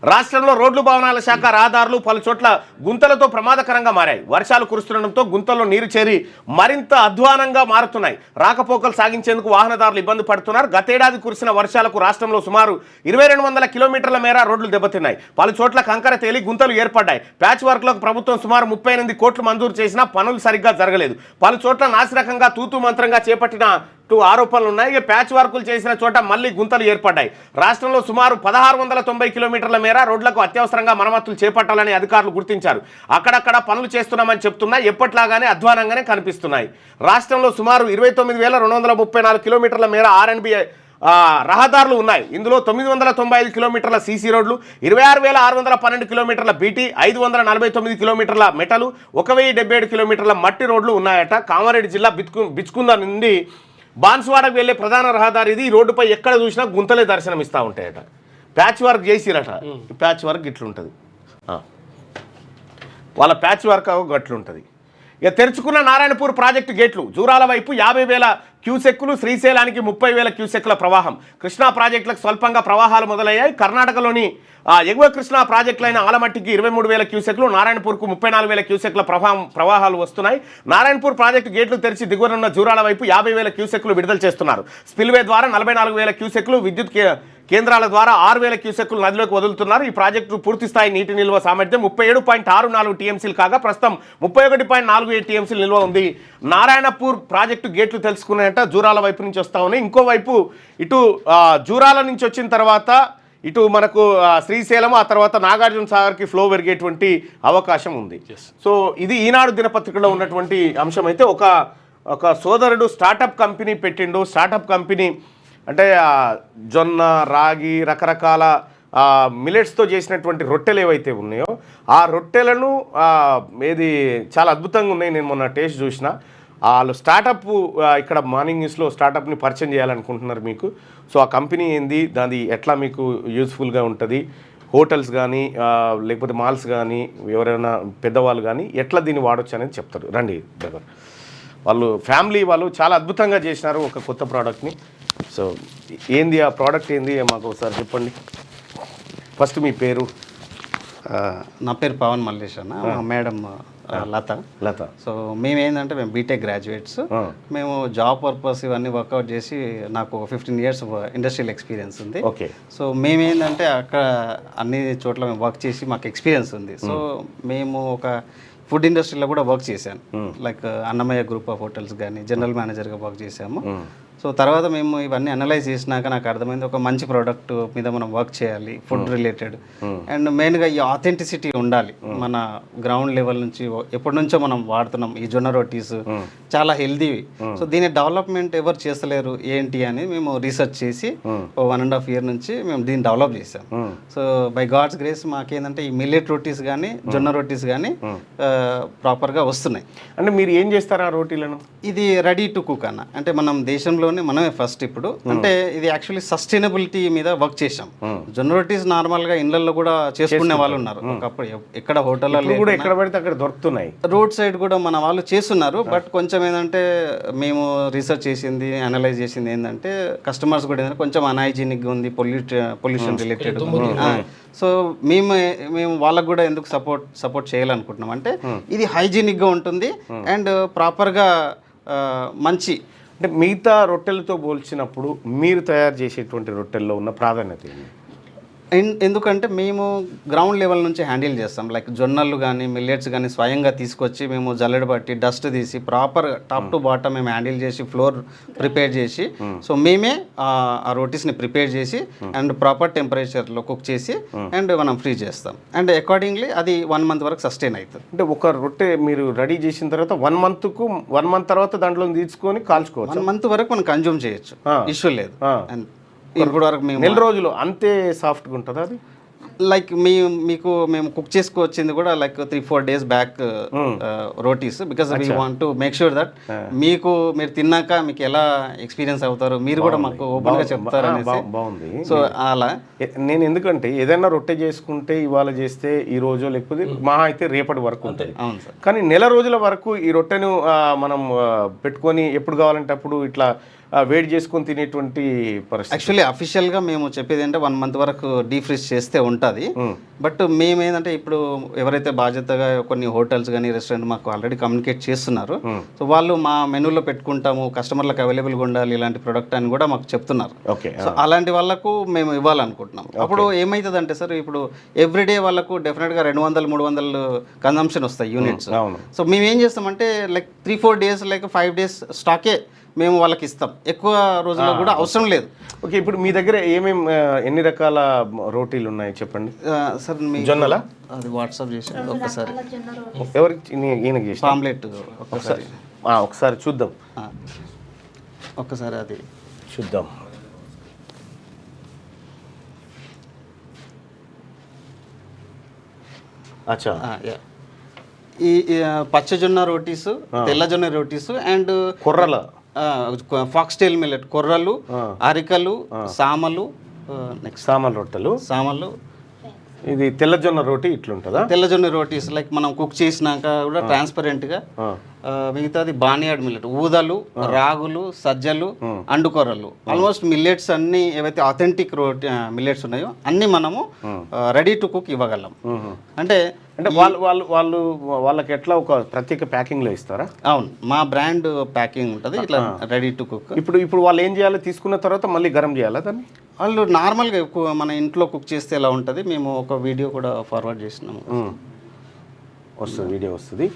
రాష్ట్రంలో రోడ్లు భవనాల శాఖ రహదారులు పలు చోట్ల గుంతలతో ప్రమాదకరంగా మారాయి. వర్షాలు కురుస్తుండటంతో గుంతల్లో నీరు చేరి మరింత అధ్వానంగా మారుతున్నాయి. రాకపోకలు సాగించేందుకు వాహనదారులు ఇబ్బంది పడుతున్నారు. గతేడాది కురిసిన వర్షాలకు రాష్ట్రంలో సుమారు 2200 కిలోమీటర్ల మేర రోడ్లు దెబ్బతిన్నాయి. పలు చోట్ల కంకర తేలి గుంతలు ఏర్పడ్డాయి. ప్యాచ్ వర్క్లకు ప్రభుత్వం సుమారు 38 కోట్లు మంజూరు చేసినా పనులు సరిగ్గా జరగలేదు. పలు చోట్ల నాసిరకంగా తూతూ మంత్రంగా చేపట్టిన ఆరోపణలు ఉన్నాయి. ఇక ప్యాచ్ వర్కులు చేసిన చోట మళ్ళీ గుంతలు ఏర్పడ్డాయి. రాష్ట్రంలో సుమారు 1690 కిలోమీటర్ల మేర రోడ్లకు అత్యవసరంగా మరమ్మతులు చేపట్టాలని అధికారులు గుర్తించారు. అక్కడక్కడ పనులు చేస్తున్నామని చెప్తున్నా ఎప్పట్లాగానే అధ్వానంగానే కనిపిస్తున్నాయి. రాష్ట్రంలో సుమారు 29,234 కిలోమీటర్ల మేర R&B రహదారులు ఉన్నాయి. ఇందులో 995 కిలోమీటర్ల సీసీ రోడ్లు, 26,612 కిలోమీటర్ల బీటీ, 549 కిలోమీటర్ల మెటలు, 1077 కిలోమీటర్ల మట్టి రోడ్లు ఉన్నాయట. కామారెడ్డి జిల్లా బిచ్కుంద నుండి బాన్స్వాడకు వెళ్లే ప్రధాన రహదారి ఇది. ఈ రోడ్డుపై ఎక్కడ చూసినా గుంతలే దర్శనమిస్తూ ఉంటాయట. ప్యాచ్ వర్క్ చేసిరట. ప్యాచ్ వర్క్ ఇట్లుంటుంది, వాళ్ళ ప్యాచ్ వర్క్ గట్లుంటుంది. ఇక తెరుచుకున్న నారాయణపూర్ ప్రాజెక్టు గేట్లు. జూరాల వైపు 50,000 క్యూసెక్కులు, శ్రీశైలానికి 30,000 క్యూసెక్కుల ప్రవాహం. కృష్ణా ప్రాజెక్టులకు స్వల్పంగా ప్రవాహాలు మొదలయ్యాయి. కర్ణాటకలోని ఎగువ కృష్ణా ప్రాజెక్టులైన ఆలమట్టికి 23,000 క్యూసెక్లు, నారాయణపూర్కు 34,000 క్యూసెక్ల ప్రవాహాలు వస్తున్నాయి. నారాయణపూర్ ప్రాజెక్టు గేట్లు తెరిచి దిగువనున్న జూరాల వైపు 50,000 క్యూసెక్లు విడుదల చేస్తున్నారు. స్పిల్వే ద్వారా 44,000 క్యూసెక్లు, విద్యుత్ కేంద్రాల ద్వారా 6,000 క్యూసెక్లు నదిలోకి వదులుతున్నారు. ఈ ప్రాజెక్టు పూర్తిస్థాయి నీటి నిల్వ సామర్థ్యం 37.64 టీఎంసీలు కాగా ప్రస్తుతం 31.48 టీఎంసీలు నిల్వ ఉంది. నారాయణపూర్ ప్రాజెక్టు గేట్లు తెలుసుకున్నాయంట జూరాల వైపు నుంచి వస్తూ ఉన్నాయి. ఇంకోవైపు ఇటు జూరాల నుంచి వచ్చిన తర్వాత ఇటు మనకు శ్రీశైలం, ఆ తర్వాత నాగార్జున సాగర్కి ఫ్లో పెరిగేటువంటి అవకాశం ఉంది. సో ఇది ఈనాడు దినపత్రికలో ఉన్నటువంటి అంశం. అయితే ఒక సోదరుడు స్టార్టప్ కంపెనీ పెట్టిండు. స్టార్టప్ కంపెనీ అంటే జొన్న, రాగి, రకరకాల మిలెట్స్తో చేసినటువంటి రొట్టెలు ఏవైతే ఉన్నాయో ఆ రొట్టెలను ఏది చాలా అద్భుతంగా ఉన్నాయి. నేను మొన్న టేస్ట్ చూసిన. వాళ్ళు స్టార్టప్ ఇక్కడ మార్నింగ్ న్యూస్లో స్టార్టప్ని పరిచయం చేయాలనుకుంటున్నారు మీకు. సో ఆ కంపెనీ ఏంది, దాని ఎట్లా మీకు యూజ్ఫుల్గా ఉంటుంది, హోటల్స్ కానీ లేకపోతే మాల్స్ కానీ ఎవరైనా పెద్దవాళ్ళు కానీ ఎట్లా దీన్ని వాడచ్చు అనేది చెప్తారు. రండి బ్రదర్. వాళ్ళు ఫ్యామిలీ వాళ్ళు చాలా అద్భుతంగా చేసినారు ఒక కొత్త ప్రోడక్ట్ని. సో ఏంది ఆ ప్రోడక్ట్ ఏంది మాకు ఒకసారి చెప్పండి. ఫస్ట్ మీ పేరు. నా పేరు పవన్ మల్లేష్ అన్న, మా మేడం లత. సో మేమేంటంటే మేము బీటెక్ గ్రాడ్యుయేట్స్. మేము జాబ్ పర్పస్ ఇవన్నీ వర్కౌట్ చేసి నాకు 15 years ఇండస్ట్రియల్ ఎక్స్పీరియన్స్ ఉంది. ఓకే. సో మేమేంటంటే అక్కడ అన్ని చోట్ల మేము వర్క్ చేసి మాకు ఎక్స్పీరియన్స్ ఉంది. సో మేము ఒక ఫుడ్ ఇండస్ట్రీలో కూడా వర్క్ చేశాను, like Annamayya group of hotels కానీ జనరల్ మేనేజర్గా వర్క్ చేసాము. సో తర్వాత మేము ఇవన్నీ అనలైజ్ చేసినాక నాకు అర్థమైంది ఒక మంచి ప్రోడక్ట్ మీద మనం వర్క్ చేయాలి, ఫుడ్ రిలేటెడ్, అండ్ మెయిన్గా ఈ ఆథెంటిసిటీ ఉండాలి. మన గ్రౌండ్ లెవెల్ నుంచి ఎప్పటి నుంచో మనం వాడుతున్నాం ఈ జొన్న రోటీస్, చాలా హెల్దీవి. సో దీని డెవలప్మెంట్ ఎవరు చేస్తలేరు ఏంటి అని మేము రీసెర్చ్ చేసి 1.5 year నుంచి మేము దీన్ని డెవలప్ చేసాం. సో బై గాడ్స్ గ్రేస్ మాకేంటంటే ఈ మిల్లెట్ రోటీస్ కానీ జొన్న రోటీస్ కానీ ప్రాపర్గా వస్తున్నాయి. అంటే మీరు ఏం చేస్తారు ఆ రోటీలను? ఇది రెడీ టు కుక్ అన్న, అంటే మనం దేశంలోనే మనమే ఫస్ట్ ఇప్పుడు, అంటే ఇది యాక్చువల్లీ సస్టైనబిలిటీ మీద వర్క్ చేసాం. జొన్న రోటీస్ నార్మల్గా ఇళ్ళల్లో కూడా చేసుకునే వాళ్ళు ఉన్నారు, ఒకప్పుడు ఎక్కడ హోటల్లో కూడా ఎక్కడ పడితే అక్కడ దొరుకుతున్నాయి, రోడ్ సైడ్ కూడా మన వాళ్ళు చేస్తున్నారు. బట్ కొంచెం ఏంటంటే మేము రీసెర్చ్ చేసింది, అనలైజ్ చేసింది ఏంటంటే కస్టమర్స్ కూడా ఏంటంటే కొంచెం అన్హైజీనిక్గా ఉంది, పొల్యూషన్ రిలేటెడ్. సో మేము వాళ్ళకు కూడా ఎందుకు సపోర్ట్ చేయాలనుకుంటున్నాం అంటే ఇది హైజీనిక్గా ఉంటుంది అండ్ ప్రాపర్గా మంచి. అంటే మిగతా రొట్టెలతో పోల్చినప్పుడు మీరు తయారు చేసేటువంటి రొట్టెల్లో ఉన్న ప్రాధాన్యత ఏంటి? ఎందుకంటే మేము గ్రౌండ్ లెవెల్ నుంచి హ్యాండిల్ చేస్తాం, లైక్ జొన్నలు కానీ మిల్లెట్స్ కానీ స్వయంగా తీసుకొచ్చి మేము జల్లెడ పట్టి డస్ట్ తీసి ప్రాపర్ టాప్ టు బాటమ్ మేము హ్యాండిల్ చేసి ఫ్లోర్ ప్రిపేర్ చేసి, సో మేమే ఆ రోటీస్ని ప్రిపేర్ చేసి అండ్ ప్రాపర్ టెంపరేచర్లో కుక్ చేసి అండ్ మనం ఫ్రీ చేస్తాం. అండ్ అకార్డింగ్లీ అది 1 month వరకు సస్టైన్ అవుతుంది. అంటే ఒక రొట్టె మీరు రెడీ చేసిన తర్వాత 1 month తర్వాత దాంట్లో తీసుకొని కాల్చుకోవచ్చు. 1 month వరకు మనం కన్జ్యూమ్ చేయొచ్చు, ఇష్యూ లేదు. అండ్ ఇప్పుడు వరకు మేము 4 రోజులు అంతే సాఫ్ట్గా ఉంటుందా అది? లైక్ మేము కుక్ చేసుకొచ్చింది కూడా like 3-4 days back rotis, because we want to make sure that మీరు తిన్నాక మీకు ఎలా ఎక్స్పీరియన్స్ అవుతారు, మీరు కూడా మాకు ఓపెన్ గా చెప్తారు అనేసి. బాగుంది. సో అలా నేను ఎందుకంటే ఏదైనా రొట్టె చేసుకుంటే ఇవాళ చేస్తే ఈ రోజు లేకపోతే మహా అయితే రేపటి వరకు ఉంటుంది. అవును సార్. కానీ 4 రోజుల వరకు ఈ రొట్టెను మనం పెట్టుకొని ఎప్పుడు కావాలంటే అప్పుడు ఇట్లా వేడి చేసుకొని తినేటువంటి పరిస్థితి. యాక్చువల్లీ అఫీషియల్గా మేము చెప్పేది అంటే 1 month వరకు డీప్ ఫ్రిజ్ చేస్తే ఉంటుంది. బట్ మేమేంటంటే ఇప్పుడు ఎవరైతే బాధ్యతగా కొన్ని హోటల్స్ కానీ రెస్టారెంట్ మాకు ఆల్రెడీ కమ్యూనికేట్ చేస్తున్నారు, సో వాళ్ళు మా మెనూలో పెట్టుకుంటాము, కస్టమర్లకు అవైలబుల్గా ఉండాలి ఇలాంటి ప్రొడక్ట్ అని కూడా మాకు చెప్తున్నారు. సో అలాంటి వాళ్ళకు మేము ఇవ్వాలనుకుంటున్నాం. అప్పుడు ఏమవుతుందంటే సార్, ఇప్పుడు ఎవ్రీడే వాళ్ళకు డెఫినెట్గా 200-300 కన్జంప్షన్ వస్తాయి యూనిట్స్. సో మేము ఏం చేస్తామంటే లైక్ 3-4 days లైక్ 5 days స్టాకే మేము వాళ్ళకి ఇస్తాం, ఎక్కువ రోజుల్లో కూడా అవసరం లేదు. ఓకే. ఇప్పుడు మీ దగ్గర ఎన్ని రకాల రోటీలు ఉన్నాయి చెప్పండి సార్? జొన్నల అది వాట్సాప్ చేసి ఒకసారి ఎవరికి ఈయనకి చేసి పాంప్లెట్ ఒకసారి చూద్దాం, ఒక్కసారి అది చూద్దాం. అచ్చా. ఈ పచ్చజొన్న రోటీస్, తెల్లజొన్న రోటీస్ అండ్ కొర్రల ఫాక్స్టైల్ మిల్లెట్, కొర్రలు, అరికలు, సామలు, నెక్స్ట్ సామలు. ఇది తెల్లజొన్న రోటీ ఇట్లుంటుందా? తెల్లజొన్న రోటీస్ లైక్ మనం కుక్ చేసినాక కూడా ట్రాన్స్పరెంట్గా. మిగతాది బానియాడ్ మిల్లెట్, ఊదలు, రాగులు, సజ్జలు, అండుకొర్రలు, ఆల్మోస్ట్ మిల్లెట్స్ అన్ని ఏవైతే ఆథెంటిక్ మిల్లెట్స్ ఉన్నాయో అన్ని మనము రెడీ టు కుక్ ఇవ్వగలం. అంటే వాళ్ళకి ఎట్లా ఒక ప్రత్యేక ప్యాకింగ్ లో ఇస్తారా? అవును, మా బ్రాండ్ ప్యాకింగ్ ఉంటుంది ఇట్లా రెడీ టు కుక్. ఇప్పుడు వాళ్ళు ఏం చేయాలి, తీసుకున్న తర్వాత మళ్ళీ గరం చేయాలా దాన్ని? వాళ్ళు నార్మల్గా మన ఇంట్లో కుక్ చేస్తే ఎలా ఉంటుంది, మేము ఒక వీడియో కూడా ఫార్వర్డ్ చేసినాము, వస్తుంది వీడియో వస్తుంది.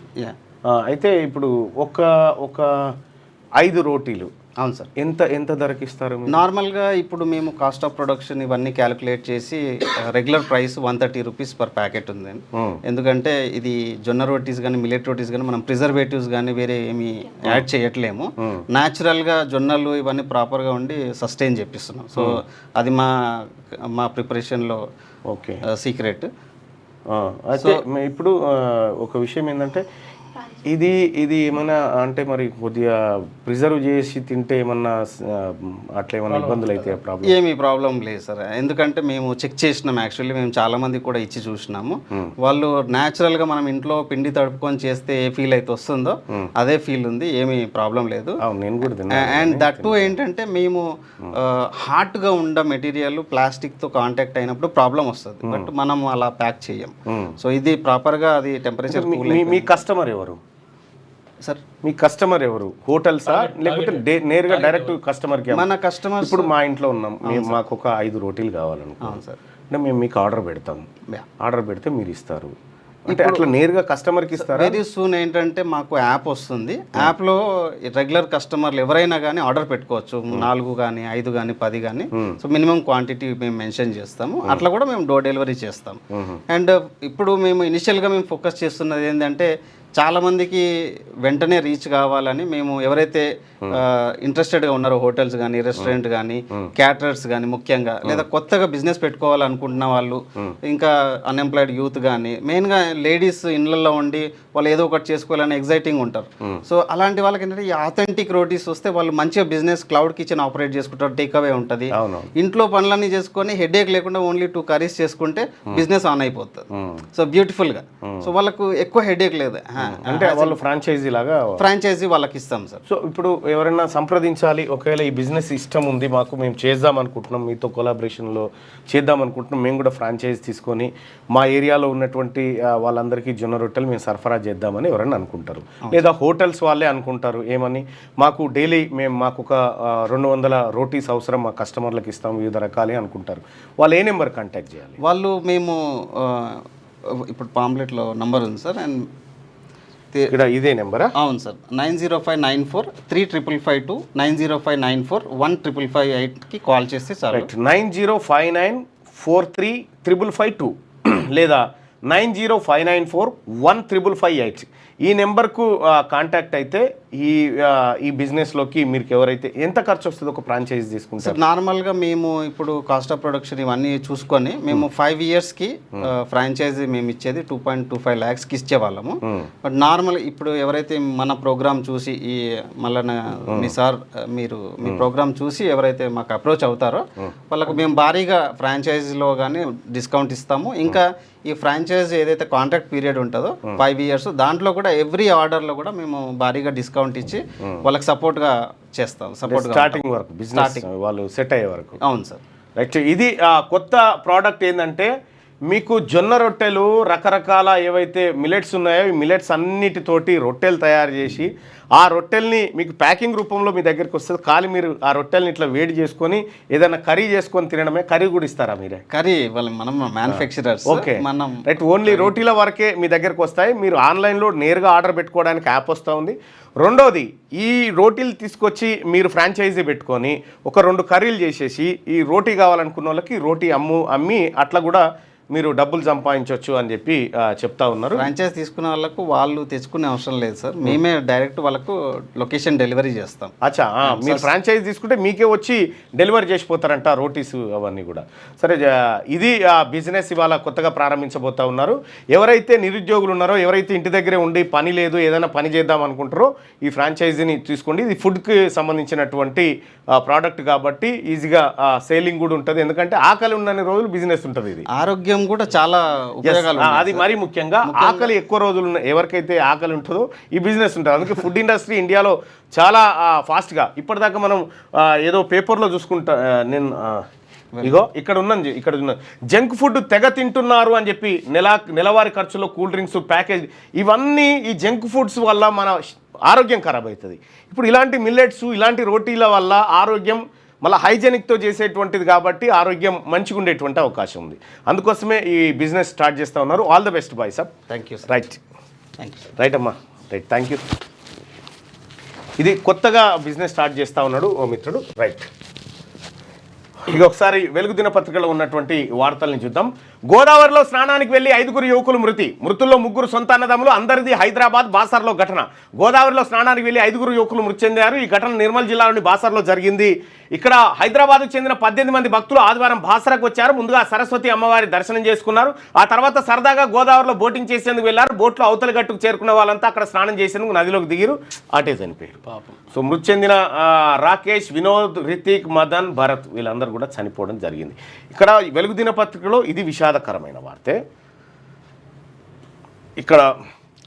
అయితే ఇప్పుడు ఒక 5 రోటీలు. అవును సార్. ఎంత ధరకి ఇస్తారు నార్మల్గా? ఇప్పుడు మేము కాస్ట్ ఆఫ్ ప్రొడక్షన్ ఇవన్నీ క్యాలిక్యులేట్ చేసి regular price 130 rupees per packet ఉంది. ఎందుకంటే ఇది జొన్న రోటీస్ కానీ మిల్లెట్ రోటీస్ కానీ మనం ప్రిజర్వేటివ్స్ కానీ వేరే ఏమి యాడ్ చేయట్లేము, న్యాచురల్గా జొన్నలు ఇవన్నీ ప్రాపర్గా ఉండి సస్టైన్ చేపిస్తున్నాం. సో అది మా ప్రిపరేషన్లో ఓకే సీక్రెట్. అయితే ఇప్పుడు ఒక విషయం ఏంటంటే ఇది ఇది ఏమైనా అంటే మరి కొద్దిగా ప్రిజర్వ్ చేసి తింటే ఏమన్నా అట్లా ఏమన్నా ఇబ్బందులు అయితే ప్రాబ్లం? ఏమీ ప్రాబ్లం లేదు సార్, ఎందుకంటే మేము చెక్ చేసినాం. యాక్చువల్లీ మేము చాలా మంది కూడా ఇచ్చి చూసినాము. వాళ్ళు న్యాచురల్గా మనం ఇంట్లో పిండి తడుపుకొని చేస్తే ఏ ఫీల్ అయితే వస్తుందో అదే ఫీల్ ఉంది, ఏమీ ప్రాబ్లం లేదు. నేను కూడా అండ్ దట్ టు ఏంటంటే మేము హార్ట్గా ఉన్న మెటీరియల్ ప్లాస్టిక్తో కాంటాక్ట్ అయినప్పుడు ప్రాబ్లం వస్తుంది, బట్ మనం అలా ప్యాక్ చేయం. సో ఇది ప్రాపర్గా అది టెంపరేచర్. మీ కస్టమర్ ఎవరు సార్? మీ కస్టమర్ ఎవరు? హోటల్సా లేకపోతే నేరుగా డైరెక్ట్ కస్టమర్కి? మన కస్టమర్ ఇప్పుడు మా ఇంట్లో ఉన్నాం, మాకు ఒక 5 రోటీలు కావాలనుకో సార్, అంటే మేము మీకు ఆర్డర్ పెడతాం, ఆర్డర్ పెడితే మీరు ఇస్తారు అంటే అట్లా నేరుగా కస్టమర్కి ఇస్తారు? వెరీ సూన్ ఏంటంటే మాకు యాప్ వస్తుంది, యాప్లో రెగ్యులర్ కస్టమర్లు ఎవరైనా కానీ ఆర్డర్ పెట్టుకోవచ్చు, 4 కానీ 5 కానీ 10 కానీ. సో మినిమం క్వాంటిటీ మేము మెన్షన్ చేస్తాము, అట్లా కూడా మేము డోర్ డెలివరీ చేస్తాం. అండ్ ఇప్పుడు మేము ఇనిషియల్గా మేము ఫోకస్ చేస్తున్నది ఏంటంటే చాలా మందికి వెంటనే రీచ్ కావాలని మేము ఎవరైతే ఇంట్రెస్టెడ్గా ఉన్నారో హోటల్స్ కానీ రెస్టారెంట్ కానీ క్యాటరర్స్ కానీ ముఖ్యంగా, లేదా కొత్తగా బిజినెస్ పెట్టుకోవాలనుకుంటున్న వాళ్ళు, ఇంకా అన్ఎంప్లాయిడ్ యూత్ కానీ, మెయిన్గా లేడీస్ ఇళ్ళల్లో ఉండి వాళ్ళు ఏదో ఒకటి చేసుకోవాలని ఎగ్జైటింగ్ ఉంటారు. సో అలాంటి వాళ్ళకి ఏంటంటే ఈ ఆథెంటిక్ రోటీస్ వస్తే వాళ్ళు మంచిగా బిజినెస్ క్లౌడ్ కిచెన్ ఆపరేట్ చేసుకుంటారు, టేక్ అవే ఉంటుంది, ఇంట్లో పనులన్నీ చేసుకొని హెడేక్ లేకుండా ఓన్లీ 2 కర్రీస్ చేసుకుంటే బిజినెస్ ఆన్ అయిపోతుంది. సో బ్యూటిఫుల్గా, సో వాళ్ళకు ఎక్కువ హెడేక్ లేదు. అంటే వాళ్ళు ఫ్రాంచైజీ లాగా ఫ్రాంచైజీ వాళ్ళకి ఇస్తాం సార్. సో ఇప్పుడు ఎవరైనా సంప్రదించాలి, ఒకవేళ ఈ బిజినెస్ ఇష్టం ఉంది మాకు, మేము చేద్దాం అనుకుంటున్నాం, మీతో కొలాబరేషన్లో చేద్దాం అనుకుంటున్నాం, మేము కూడా ఫ్రాంచైజ్ తీసుకొని మా ఏరియాలో ఉన్నటువంటి వాళ్ళందరికీ జొన్న రొట్టెలు మేము సరఫరా చేద్దామని ఎవరైనా అనుకుంటారు, లేదా హోటల్స్ వాళ్ళే అనుకుంటారు ఏమని, మాకు డైలీ మాకు ఒక 200 రోటీస్ అవసరం, మా కస్టమర్లకు ఇస్తాం వివిధ రకాలే అనుకుంటారు, వాళ్ళు ఏ నెంబర్ కాంటాక్ట్ చేయాలి? వాళ్ళు మేము ఇప్పుడు పాంప్లెట్లో నంబర్ ఉంది సార్, అండ్ ఇక్కడ ఇదే నెంబరా? అవును సార్, 9059435552 9059415558కి కాల్ చేస్తే చాలు. 9059435552 లేదా 9059415558 ఈ నెంబర్కు కాంటాక్ట్ అయితే ఈ బిజినెస్లోకి మీరు ఎవరైతే ఎంత ఖర్చు వస్తుందో ఒక ఫ్రాంచైజీ తీసుకుంటారు? సార్ నార్మల్గా మేము ఇప్పుడు కాస్ట్ ఆఫ్ ప్రొడక్షన్ ఇవన్నీ చూసుకొని మేము 5 ఇయర్స్కి ఫ్రాంచైజీ మేము ఇచ్చేది 2.25 lakhsకి ఇచ్చేవాళ్ళము. బట్ నార్మల్ ఇప్పుడు ఎవరైతే మన ప్రోగ్రామ్ చూసి ఈ మళ్ళీ మీ సార్ మీరు మీ ప్రోగ్రామ్ చూసి ఎవరైతే మాకు అప్రోచ్ అవుతారో వాళ్ళకు మేము భారీగా ఫ్రాంచైజీలో కానీ డిస్కౌంట్ ఇస్తాము. ఇంకా ఈ ఫ్రాంచైజీ ఏదైతే కాంట్రాక్ట్ పీరియడ్ ఉంటుందో 5 years, దాంట్లో కూడా ఎవ్రీ ఆర్డర్లో కూడా మేము భారీగా డిస్కౌంట్ ఇచ్చి వాళ్ళకి సపోర్ట్గా చేస్తాం. స్టార్టింగ్ వరకు బిజినెస్ వాళ్ళు సెట్ అయ్యే వరకు. అవును సార్. రైట్. ఇది కొత్త ప్రోడక్ట్ ఏంటంటే మీకు జొన్న రొట్టెలు రకరకాల ఏవైతే మిలెట్స్ ఉన్నాయో ఈ మిలెట్స్ అన్నిటితోటి రొట్టెలు తయారు చేసి ఆ రొట్టెల్ని మీకు ప్యాకింగ్ రూపంలో మీ దగ్గరికి వస్తుంది. ఖాళీ మీరు ఆ రొట్టెల్ని ఇట్లా వేడి చేసుకొని ఏదైనా కర్రీ చేసుకొని తినడమే. కర్రీ కూడా ఇస్తారా మీరే? కర్రీ మనం మ్యానుఫ్యాక్చరర్స్. Okay, right. ఓన్లీ రోటీల వరకే మీ దగ్గరకు వస్తాయి. మీరు ఆన్లైన్లో నేరుగా ఆర్డర్ పెట్టుకోవడానికి యాప్ వస్తూ ఉంది. రెండోది, ఈ రోటీలు తీసుకొచ్చి మీరు ఫ్రాంచైజీ పెట్టుకొని ఒక 2 కర్రీలు చేసేసి ఈ రోటీ కావాలనుకున్న వాళ్ళకి రోటీ అమ్మి అట్లా కూడా మీరు డబ్బులు సంపాదించవచ్చు అని చెప్పి చెప్తా ఉన్నారు. ఫ్రాంచైజ్ తీసుకునే వాళ్ళకు వాళ్ళు తెచ్చుకునే అవసరం లేదు సార్, మేమే డైరెక్ట్ వాళ్ళకు లొకేషన్ డెలివరీ చేస్తాం. అచ్చా, మీరు ఫ్రాంచైజ్ తీసుకుంటే మీకే వచ్చి డెలివరీ చేసిపోతారంట రోటీస్ అవన్నీ కూడా. సరే, ఇది బిజినెస్ ఇవాళ కొత్తగా ప్రారంభించబోతా ఉన్నారు. ఎవరైతే నిరుద్యోగులు ఉన్నారో, ఎవరైతే ఇంటి దగ్గరే ఉండి పని లేదు ఏదైనా పని చేద్దాం అనుకుంటారో ఈ ఫ్రాంచైజీని తీసుకోండి. ఇది ఫుడ్కి సంబంధించినటువంటి ప్రోడక్ట్ కాబట్టి ఈజీగా సేలింగ్ కూడా ఉంటుంది. ఎందుకంటే ఆకలి ఉన్నన్ని రోజులు బిజినెస్ ఉంటుంది. ఇది ఆరోగ్యం కూడా చాలా ఉపయోగాలు, అది మరీ ముఖ్యంగా ఆకలి ఎక్కువ రోజులు ఎవరికైతే ఆకలి ఉంటుందో ఈ బిజినెస్ ఉంటుంది. అందుకే ఫుడ్ ఇండస్ట్రీ ఇండియాలో చాలా ఫాస్ట్గా, ఇప్పటిదాకా మనం ఏదో పేపర్లో చూసుకుంటా నేను ఇగో ఇక్కడ ఉన్న జంక్ ఫుడ్ తెగ తింటున్నారు అని చెప్పి నెలవారీ ఖర్చులో కూల్ డ్రింక్స్ ప్యాకేజ్ ఇవన్నీ ఈ జంక్ ఫుడ్స్ వల్ల మన ఆరోగ్యం ఖరాబ్ అవుతుంది. ఇప్పుడు ఇలాంటి మిల్లెట్స్ ఇలాంటి రోటీల వల్ల ఆరోగ్యం మళ్ళీ హైజెనిక్తో చేసేటువంటిది కాబట్టి ఆరోగ్యం మంచిగా ఉండేటువంటి అవకాశం ఉంది. అందుకోసమే ఈ బిజినెస్ స్టార్ట్ చేస్తూ ఉన్నారు. All the best bye sir. Thank you. Right, right అమ్మా, రైట్, థ్యాంక్ యూ. ఇది కొత్తగా బిజినెస్ స్టార్ట్ చేస్తూ ఉన్నాడు ఓ మిత్రుడు. రైట్, ఇక ఒకసారి వెలుగు దినపత్రికలో ఉన్నటువంటి వార్తల్ని చూద్దాం. గోదావరిలో స్నానానికి వెళ్లి 5 యువకులు మృతుల్లో 3 సొంత అన్నదమ్ములు. అందరిది హైదరాబాద్ బాసర్లో ఘటన. గోదావరిలో స్నానానికి వెళ్లి 5 యువకులు మృతి చెందారు. ఈ ఘటన నిర్మల్ జిల్లాలోని బాసర్లో జరిగింది. ఇక్కడ హైదరాబాద్కు చెందిన 18 మంది భక్తులు ఆదివారం బాసరకు వచ్చారు. ముందుగా సరస్వతి అమ్మవారి దర్శనం చేసుకున్నారు. ఆ తర్వాత సరదాగా గోదావరిలో బోటింగ్ చేసేందుకు వెళ్లారు. బోట్లో అవతలి గట్టుకు చేరుకున్న వాళ్ళంతా అక్కడ స్నానం చేసేందుకు నదిలోకి దిగిరు. అటే చనిపోయారు. పాపం. సో మృతి చెందిన రాకేష్, వినోద్, రితిక్, మదన్, భరత్ వీళ్ళందరూ కూడా చనిపోవడం జరిగింది. ఇక్కడ వెలుగు దినపత్రికలో ఇది విషాదకరమైన వార్తే. ఇక్కడ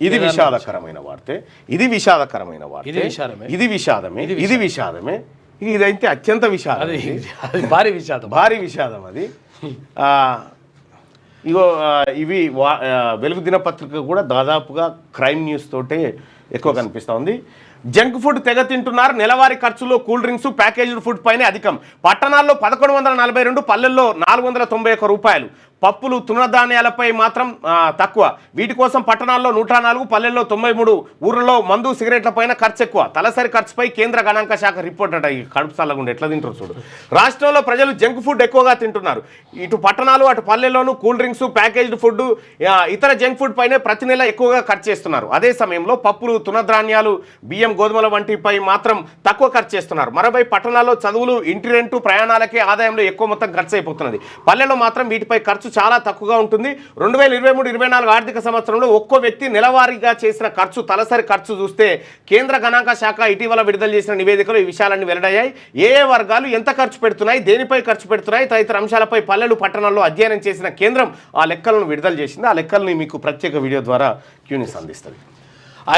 ఇది విషాదకరమైన వార్తే. ఇది విషాదకరమైన వార్తే. ఇది విషాదమే. ఇది విషాదమే. ఇదైతే అత్యంత విషాదం. భారీ విషాదం. భారీ విషాదం అది. ఇగో ఇవి వెలుగు దినపత్రిక కూడా దాదాపుగా క్రైమ్ న్యూస్ తోటే ఎక్కువ కనిపిస్తూ ఉంది. జంక్ ఫుడ్ తెగ తింటున్నారు. నెలవారీ ఖర్చులో కూల్ డ్రింక్స్, ప్యాకేజ్డ్ ఫుడ్ పైనే అధికం. పట్టణాల్లో 1142, పల్లెల్లో 491 రూపాయలు. పప్పులు, తృణధాన్యాలపై మాత్రం తక్కువ. వీటి కోసం పట్టణాల్లో 104, పల్లెల్లో 93, ఊర్లలో మందు, సిగరెట్ల పైన ఖర్చు ఎక్కువ. తలసరి ఖర్చుపై కేంద్ర గణాంక శాఖ రిపోర్ట్ అట. ఈ కడుపు చల్లకుండా ఎట్లా తింటారు చూడు. రాష్ట్రంలో ప్రజలు జంక్ ఫుడ్ ఎక్కువగా తింటున్నారు. ఇటు పట్టణాలు అటు పల్లెల్లోనూ కూల్ డ్రింక్స్, ప్యాకేజ్డ్ ఫుడ్, ఇతర జంక్ ఫుడ్ పైనే ప్రతి నెల ఎక్కువగా ఖర్చు చేస్తున్నారు. అదే సమయంలో పప్పులు, తృణధాన్యాలు, బియ్యం, గోధుమల వంటిపై మాత్రం తక్కువ ఖర్చు చేస్తున్నారు. మరోవైపు పట్టణాల్లో చదువులు, ఇంటి రెంటు, ప్రయాణాలకే ఆదాయంలో ఎక్కువ మొత్తం ఖర్చు అయిపోతున్నది. పల్లెల్లో మాత్రం వీటిపై ఖర్చు చాలా తక్కువగా ఉంటుంది. 2023-24 ఆర్థిక సంవత్సరంలో ఒక్కో వ్యక్తి నెలవారీగా చేసిన ఖర్చు, తలసరి ఖర్చు చూస్తే కేంద్ర గణాంక శాఖ ఇటీవల విడుదల చేసిన నివేదికలో ఈ విషయాలన్నీ వెల్లడయ్యాయి. ఏ వర్గాలు ఎంత ఖర్చు పెడుతున్నాయి, దేనిపై ఖర్చు పెడుతున్నాయి తదితర అంశాలపై పల్లెలు, పట్టణాల్లో అధ్యయనం చేసిన కేంద్రం ఆ లెక్కలను విడుదల చేసింది. ఆ లెక్కల్ని మీకు ప్రత్యేక వీడియో ద్వారా క్యూనిస్ అందిస్తుంది.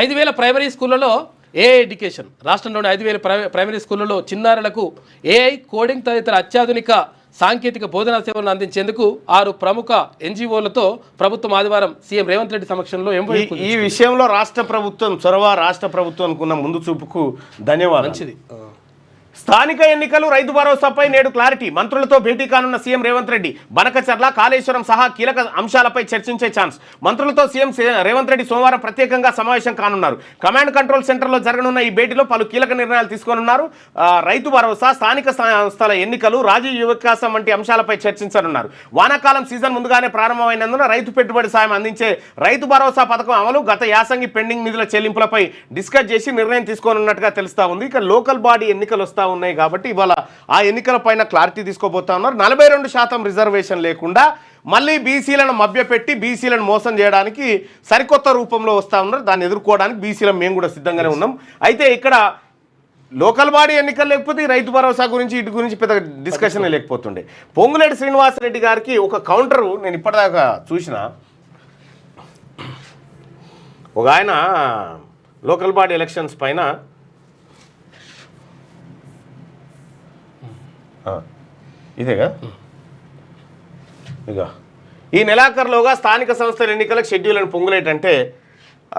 5,000 ప్రైమరీ స్కూళ్లలో ఏఐ ఎడ్యుకేషన్. రాష్ట్రంలోని 5,000 ప్రైమరీ స్కూళ్లలో చిన్నారులకు ఏఐ, కోడింగ్ తదితర అత్యాధునిక సాంకేతిక బోధనా సేవలను అందించేందుకు 6 ప్రముఖ ఎన్జిఓలతో ప్రభుత్వం ఆదివారం సీఎం రేవంత్ రెడ్డి సమక్షంలో ఈ విషయంలో రాష్ట్ర ప్రభుత్వం చొరవ, రాష్ట్ర ప్రభుత్వానికి ఉన్న ముందు చూపుకు ధన్యవాదాలు. మంచిది. స్థానిక ఎన్నికలు, రైతు భరోసాపై నేడు క్లారిటీ. మంత్రులతో భేటీ కానున్న సీఎం రేవంత్ రెడ్డి. బనకచర్ల, కాళేశ్వరం సహా కీలక అంశాలపై చర్చించే ఛాన్స్. మంత్రులతో సీఎం రేవంత్ రెడ్డి సోమవారం ప్రత్యేకంగా సమావేశం కానున్నారు. కమాండ్ కంట్రోల్ సెంటర్లో జరగనున్న ఈ భేటీలో పలు కీలక నిర్ణయాలు తీసుకోనున్నారు. రైతు భరోసా, స్థానిక సంస్థల ఎన్నికలు, రాజీవ్ వికాసం వంటి అంశాలపై చర్చించనున్నారు. వానాకాలం సీజన్ ముందుగానే ప్రారంభమైనందున రైతు పెట్టుబడి సాయం అందించే రైతు భరోసా పథకం అమలు, గత యాసంగి పెండింగ్ నిధుల చెల్లింపులపై డిస్కస్ చేసి నిర్ణయం తీసుకోనున్నట్టుగా తెలుస్తా ఉంది. ఇక లోకల్ బాడీ ఎన్నికలు వస్తా ఉన్నాయి కాబట్టి ఇవాళ ఆ ఎన్నికల పైన క్లారిటీ తీసుకోబోతా ఉన్నారు. 42% రిజర్వేషన్ లేకుండా మళ్ళీ బీసీలను మభ్యపెట్టి బీసీలను మోసం చేయడానికి సరికొత్త రూపంలో వస్తూ ఉన్నారు. దాన్ని ఎదుర్కోవడానికి బీసీలను మేము కూడా సిద్ధంగానే ఉన్నాం. అయితే ఇక్కడ లోకల్ బాడీ ఎన్నికలు లేకపోతే రైతు భరోసా గురించి ఇటు గురించి పెద్ద డిస్కషన్ లేకపోతుండే. పొంగులేటి శ్రీనివాసరెడ్డి గారికి ఒక కౌంటరు నేను ఇప్పటిదాకా చూసిన. ఒక ఆయన లోకల్ బాడీ ఎలక్షన్స్ పైన ఇదేగా ఇక ఈ నెలాఖరులోగా స్థానిక సంస్థల ఎన్నికలకు షెడ్యూల్ అని పొంగులేటంటే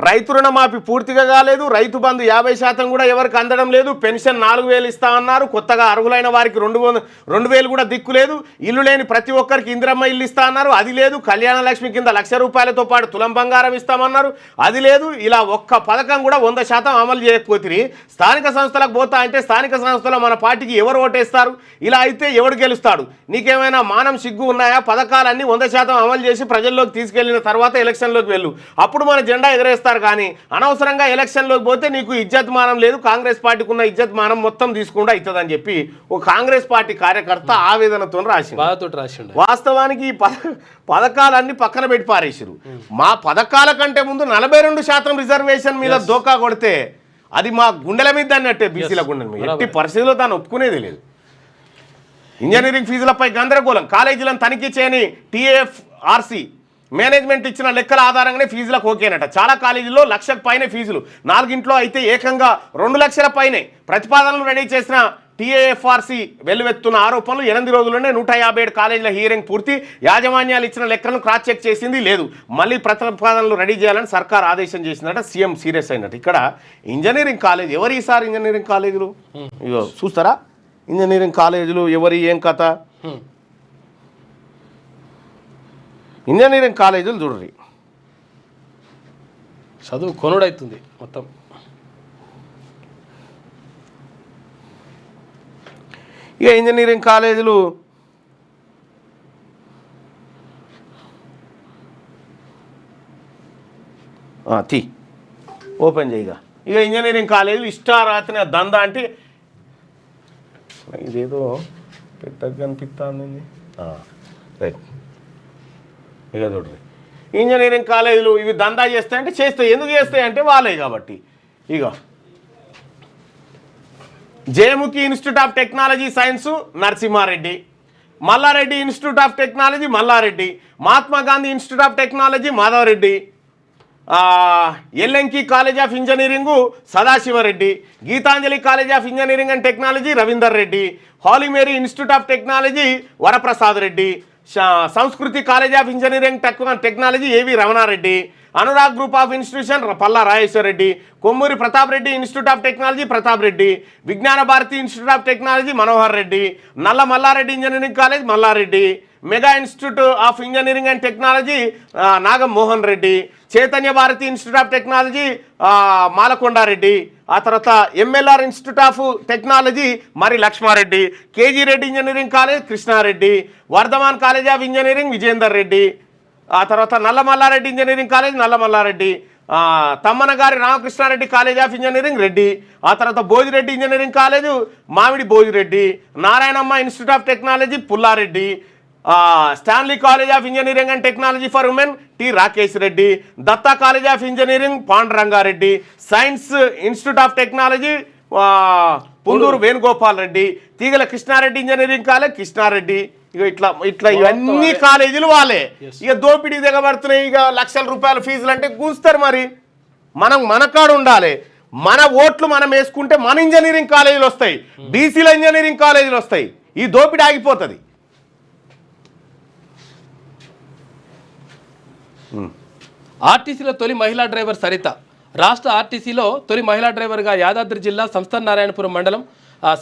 రైతు రుణమాఫీ పూర్తిగా కాలేదు. రైతు బంధు 50% కూడా ఎవరికి అందడం లేదు. పెన్షన్ 4,000 ఇస్తా అన్నారు. కొత్తగా అర్హులైన వారికి 2,000 కూడా దిక్కు లేదు. ఇల్లు లేని ప్రతి ఒక్కరికి ఇందిరమ్మ ఇల్లు ఇస్తా అన్నారు. అది లేదు. కళ్యాణ లక్ష్మి కింద 1,00,000 రూపాయలతో పాటు తులం బంగారం ఇస్తామన్నారు. అది లేదు. ఇలా ఒక్క పథకం కూడా 100% అమలు చేయకపోతే స్థానిక సంస్థలకు పోతా అంటే స్థానిక సంస్థలో మన పార్టీకి ఎవరు ఓటేస్తారు? ఇలా అయితే ఎవడు గెలుస్తాడు? నీకేమైనా మానం, సిగ్గు ఉన్నాయా? పథకాలన్నీ 100% అమలు చేసి ప్రజల్లోకి తీసుకెళ్లిన తర్వాత ఎలక్షన్లోకి వెళ్ళు. అప్పుడు మన జెండా ఎగరేస్తారు. కానీ అనవసరంగా ఎలక్షన్లోకి పోతే నీకు ఇజ్జత్ మానం లేదు. కాంగ్రెస్ పార్టీకి ఉన్న ఇజ్జత్ మానం మొత్తం తీసుకుండా అవుతుందని చెప్పి ఒక కాంగ్రెస్ పార్టీ కార్యకర్త ఆవేదనతో రాసిండు. వాస్తవానికి ఈ పథకాలన్నీ పక్కన పెట్టి పారేసారు. మా పథకాల కంటే ముందు 42% రిజర్వేషన్ మీద దోకా కొడితే అది మా గుండెల మీద అన్నట్టే, బీసీల గుండెల మీద. ఎట్టి పరిస్థితుల్లో దాన్ని ఒప్పుకునేది లేదు. ఇంజనీరింగ్ ఫీజులపై గందరగోళం. కాలేజీలను తనిఖీ చేయని టీఏఎఫ్ఆర్సీ మేనేజ్మెంట్ ఇచ్చిన లెక్కల ఆధారంగానే ఫీజులకు ఓకేనట. చాలా కాలేజీల్లో 1,00,000 పైనే ఫీజులు, 4 అయితే ఏకంగా 2 లక్షల పైనే. ప్రతిపాదనలు రెడీ చేసిన టీఏఎఫ్ఆర్సీ వెల్లువెత్తున్న ఆరోపణలు. 8 రోజుల్లోనే 157 కాలేజీల హియరింగ్ పూర్తి. యాజమాన్యాలు ఇచ్చిన లెక్కలను క్రాస్ చెక్ చేసింది లేదు. మళ్ళీ ప్రతిపాదనలు రెడీ చేయాలని సర్కార్ ఆదేశం చేసిందట. సీఎం సీరియస్ అయినట్టు. ఇక్కడ ఇంజనీరింగ్ కాలేజ్ ఎవరు ఈసారి ఇంజనీరింగ్ కాలేజీలు ఇగో చూస్తారా? ఇంజనీరింగ్ కాలేజీలు ఎవరి ఏం కథ? ఇంజనీరింగ్ కాలేజీలు చూడండి, చదువు కొనుడవుతుంది మొత్తం. ఇక ఇంజనీరింగ్ కాలేజీలు తీ ఓపెన్ చేయగా ఇక ఇంజనీరింగ్ కాలేజీలు ఇష్టారాత్రి దందా అంటే ఇదేదో పెద్దగా అనిపిస్తుంది. రైట్, ఇక చూడండి ఇంజనీరింగ్ కాలేజీలు ఇవి దందా చేస్తాయంటే చేస్తాయి. ఎందుకు చేస్తాయి అంటే వాళ్ళే కాబట్టి. ఇక Jayamukhi institute of technology science Narasimha Reddy, Malla Reddy institute of technology Malla Reddy, Mahatma Gandhi institute of technology Madhava Reddy, ఎల్ఎంకి college of engineering Sadasiva Reddy, Geethanjali college of engineering and technology Ravinder Reddy, Holy Mary institute of technology Varaprasad Reddy, Sanskriti college of engineering technology A V Ramana Reddy, Anurag group of institution Palla Rajeshwar Reddy, Kommuri Pratap Reddy institute of technology Pratap Reddy, Vignana Bharathi institute of technology Manohar Reddy, నల్ల Malla Reddy engineering college Malla Reddy, mega institute of engineering and technology Nagam Mohan Reddy, Chaitanya Bharathi institute of technology Malakonda Reddy, ఆ తర్వాత MLR institute of technology Marri Laxma Reddy, K G Reddy engineering college Krishna Reddy, Vardhaman college of engineering Vijender Reddy, ఆ తర్వాత Nalla Malla Reddy engineering college Nalla Malla Reddy, Thammanagari Ramakrishna Reddy college of engineering Reddy, ఆ తర్వాత Bhoji Reddy engineering college Mamidi Bhoji Reddy, Narayanamma institute of technology Pulla Reddy, Stanley college of engineering and technology for women T Rakesh Reddy, Datta college of engineering Panduranga Reddy, science institute of technology Punduru Venugopal Reddy, Teegala Krishna Reddy engineering college Krishna Reddy. ఇక ఇట్లా ఇట్లా ఇవన్నీ కాలేజీలు వాళ్ళే. ఇక దోపిడీ దిగబడుతున్నాయి. ఇక లక్షల రూపాయల ఫీజులు అంటే కూస్తారు. మరి మన కాడు ఉండాలి. మన ఓట్లు మనం వేసుకుంటే మన ఇంజనీరింగ్ కాలేజీలు వస్తాయి, బీసీల ఇంజనీరింగ్ కాలేజీలు వస్తాయి. ఈ దోపిడీ ఆగిపోతుంది. ఆర్టీసీలో తొలి మహిళా డ్రైవర్ సరిత. రాష్ట్ర ఆర్టీసీలో తొలి మహిళా డ్రైవర్గా యాదాద్రి జిల్లా సంస్థానారాయణపురం మండలం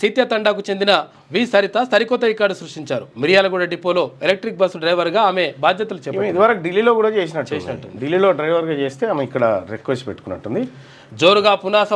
సీత్యతండాకు చెందిన వి సరిత సరికొత్త రికార్డు సృష్టించారు. మిర్యాలగూడ డిపోలో ఎలక్ట్రిక్ బస్సు డ్రైవర్గా ఆమె బాధ్యతలు చెప్పారు. ఇదివరకు ఢిల్లీలో కూడా చేసినట్టు. ఢిల్లీలో డ్రైవర్గా చేస్తే ఆమె ఇక్కడ రిక్వెస్ట్ పెట్టుకున్నట్టుంది. జోరుగా పునాస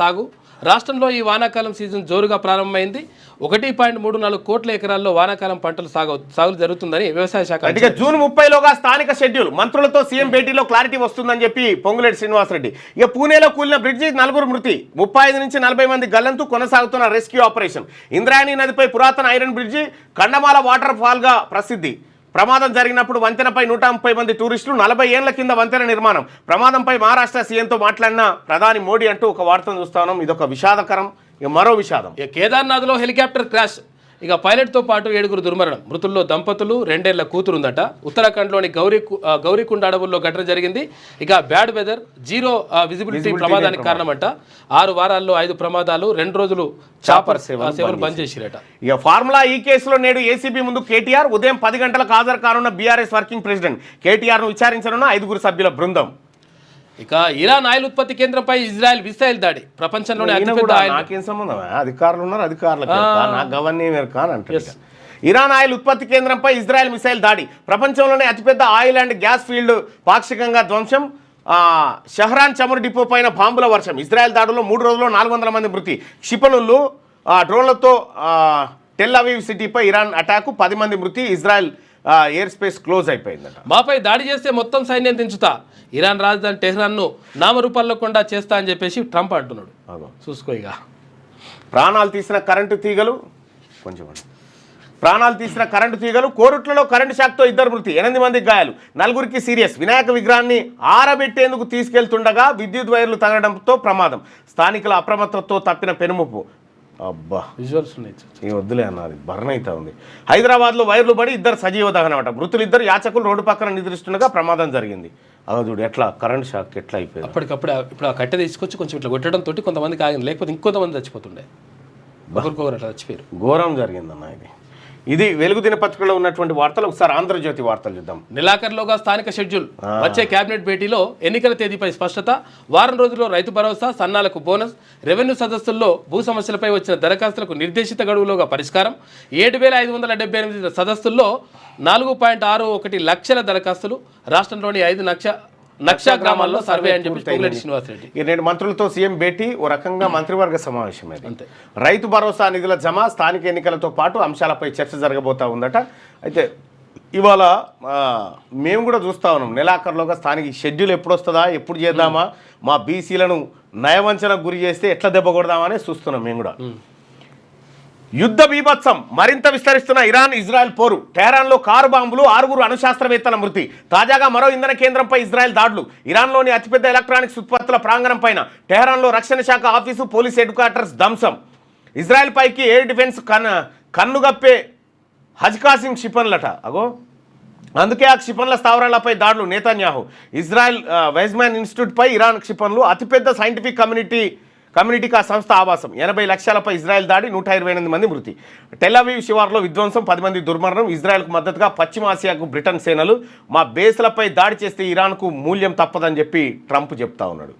సాగు. రాష్ట్రంలో ఈ వానాకాలం సీజన్ జోరుగా ప్రారంభమైంది. 1.34 కోట్ల ఎకరాల్లో వానాకాలం పంటలు సాగు జరుగుతుందని వ్యవసాయ శాఖ. అంటే జూన్ 30లోగా స్థానిక షెడ్యూల్. మంత్రులతో సీఎం భేటీలో క్లారిటీ వస్తుందని చెప్పి పొంగులేటి శ్రీనివాసరెడ్డి. ఇక పూణేలో కూలిన బ్రిడ్జి 4 మృతి, 35 నుంచి 40 మంది గల్లంతు, కొనసాగుతున్న రెస్క్యూ ఆపరేషన్. ఇంద్రాయణి నదిపై పురాతన ఐరన్ బ్రిడ్జి కండమాల వాటర్ ఫాల్గా ప్రసిద్ధి. ప్రమాదం జరిగినప్పుడు వంతెనపై 130 మంది టూరిస్టులు. 40 ఏళ్ల కింద వంతెన నిర్మాణం. ప్రమాదంపై మహారాష్ట్ర సీఎంతో మాట్లాడిన ప్రధాని మోడీ అంటూ ఒక వార్తను చూస్తా ఉన్నాం. ఇదొక విషాదకరం. ఇక మరో విషాదం. ఇక కేదార్నాథ్లో హెలికాప్టర్ క్రాష్. ఇక పైలట్తో పాటు 7 దుర్మరణం. మృతుల్లో దంపతులు, 2 ఏళ్ల కూతురుందట. ఉత్తరాఖండ్లోని గౌరీకుండ అడవుల్లో ఘటన జరిగింది. ఇక బ్యాడ్ వెదర్, జీరో విజిబిలిటీ ప్రమాదానికి కారణమంట. 6 వారాల్లో 5 ప్రమాదాలు, 2 రోజులు చాపర్ సేవలు బంద్ చేసిరట. ఇక ఫార్ములా ఈ కేసులో నేడు ఏసీబీ ముందు కేటీఆర్. ఉదయం 10 గంటలకు హాజరు కానున్న బీఆర్ఎస్ వర్కింగ్ ప్రెసిడెంట్. కేటీఆర్ను విచారించనున్న 5 సభ్యుల బృందం. ఇక ఇరాన్ ఆయిల్ ఉత్పత్తి కేంద్రంపై ఇజ్రాయెల్ మిసైల్ దాడి. ప్రపంచంలోనే అతిపెద్ద ఆయిల్. నాకేం సంబంధం, అధికారులు ఉన్నారు, అధికారులకు నాకు అవన్నీ అంటారు. ఇరాన్ ఆయిల్ ఉత్పత్తి కేంద్రంపై ఇజ్రాయెల్ మిసైల్ దాడి. ప్రపంచంలోనే అతిపెద్ద ఆయిల్ అండ్ గ్యాస్ ఫీల్డ్ పాక్షికంగా ధ్వంసం. షహరాన్ చమురు డిపో పైన బాంబుల వర్షం. ఇజ్రాయెల్ దాడుల్లో 3 రోజుల్లో 400 మంది మృతి. క్షిపణులు డ్రోన్లతో టెల్ అవీవ్ సిటీపై ఇరాన్ అటాకు, 10 మంది మృతి. ఇజ్రాయెల్ ఎయిర్ స్పేస్ క్లోజ్ అయిపోయిందట. మాపై దాడి చేస్తే మొత్తం సైన్యం దించుతా. ఇరాన్ రాజధాని టెహ్రాన్ను నామరూపాల్లో కొండా చేస్తా అని చెప్పేసి ట్రంప్ అంటున్నాడు. చూసుకో. ఇక ప్రాణాలు తీసిన కరెంటు తీగలు కోరుట్లలో కరెంటు షాక్తో 2 మృతి, 8 మందికి గాయాలు, 4 సీరియస్. వినాయక విగ్రహాన్ని ఆరబెట్టేందుకు తీసుకెళ్తుండగా విద్యుత్ వైర్లు తగలడంతో ప్రమాదం. స్థానికుల అప్రమత్తతో తప్పిన పెనుముప్పు. అబ్బా, విజువల్స్ ఉన్నాయి. ఇక వద్దులే అన్నది బర్న్ అవుతా ఉంది. హైదరాబాద్లో వైర్లు పడి 2 సజీవ దహనమట. మృతులు 2 యాచకులు రోడ్డు పక్కన నిద్రిస్తుండగా ప్రమాదం జరిగింది. చూడు ఎట్లా కరెంట్ షాక్ ఎట్లా అయిపోయింది. అప్పటికప్పుడు ఇప్పుడు ఆ కట్టె తీసుకొచ్చి కొంచెం ఇట్లా కొట్టడంతో కొంతమందికి ఆగింది, లేకపోతే ఇంకొంతమంది చచ్చిపోతుండే. ఒకరికొకరు అట్లా చచ్చిపోయారు. ఘోరం జరిగిందన్న. ఇది వెలుగు దినపత్రికలో ఉన్నటువంటి వార్తలు. ఒకసారి ఆంధ్రజ్యోతి వార్తలు చూద్దాం. నెలాఖరులోగా స్థానిక షెడ్యూల్. వచ్చే కేబినెట్ భేటీలో ఎన్నికల తేదీపై స్పష్టత. వారం రోజుల్లో రైతు భరోసా, సన్నాలకు బోనస్. రెవెన్యూ సదస్సుల్లో భూ సమస్యలపై వచ్చిన దరఖాస్తులకు నిర్దేశిత గడువులోగా పరిష్కారం. 7,578 సదస్సుల్లో 4.61 లక్షల దరఖాస్తులు. రాష్ట్రంలోని 5 లక్ష గ్రామాల్లో సర్వే అని చెప్పి పొంగులేటి శ్రీనివాసరెడ్డి. నేడు మంత్రులతో సీఎం భేటీ. ఓ రకంగా మంత్రివర్గ సమావేశం అంతే. రైతు భరోసా నిధుల జమ, స్థానిక ఎన్నికలతో పాటు అంశాలపై చర్చ జరగబోతా ఉందట. అయితే ఇవాళ మేము కూడా చూస్తా ఉన్నాం నెలాఖరులోగా స్థానిక షెడ్యూల్ ఎప్పుడు వస్తుందా, ఎప్పుడు చేద్దామా, మా బీసీలను నయవంచనకు గురి చేస్తే ఎట్లా దెబ్బ కొడదామని చూస్తున్నాం మేము కూడా. యుద్ధ బీభత్సం మరింత విస్తరిస్తున్న ఇరాన్ ఇజ్రాయెల్ పోరు. టెహరాన్లో కారు బాంబులు, 6 అణుశాస్త్రవేత్తల మృతి. తాజాగా మరో ఇంధన కేంద్రంపై ఇజ్రాయెల్ దాడులు. ఇరాన్లోని అతిపెద్ద ఎలక్ట్రానిక్స్ ఉత్పత్తుల ప్రాంగణం పైన టెహరాన్లో రక్షణ శాఖ ఆఫీసు, పోలీస్ హెడ్ క్వార్టర్స్ ధ్వంసం. ఇజ్రాయెల్ పైకి ఎయిర్ డిఫెన్స్ కన్నుగప్పే హజ్కాసిం క్షిపణులట. అగో అందుకే ఆ క్షిపణుల స్థావరాలపై దాడులు. నేతన్యాహు ఇజ్రాయెల్ వైజ్మాన్ ఇన్స్టిట్యూట్పై ఇరాన్ క్షిపణులు. అతిపెద్ద సైంటిఫిక్ కమ్యూనిటీకి ఆ సంస్థ ఆవాసం. 80 లక్షలపై ఇజ్రాయెల్ దాడి, 128 మంది మృతి. టెల్-అవీవ్ శివార్లో విధ్వంసం, 10 మంది దుర్మరణం. ఇజ్రాయెల్కు మద్దతుగా పశ్చిమ ఆసియాకు బ్రిటన్ సేనలు. మా బేస్లపై దాడి చేస్తే ఇరాన్కు మూల్యం తప్పదని చెప్పి ట్రంప్ చెప్తా ఉన్నాడు.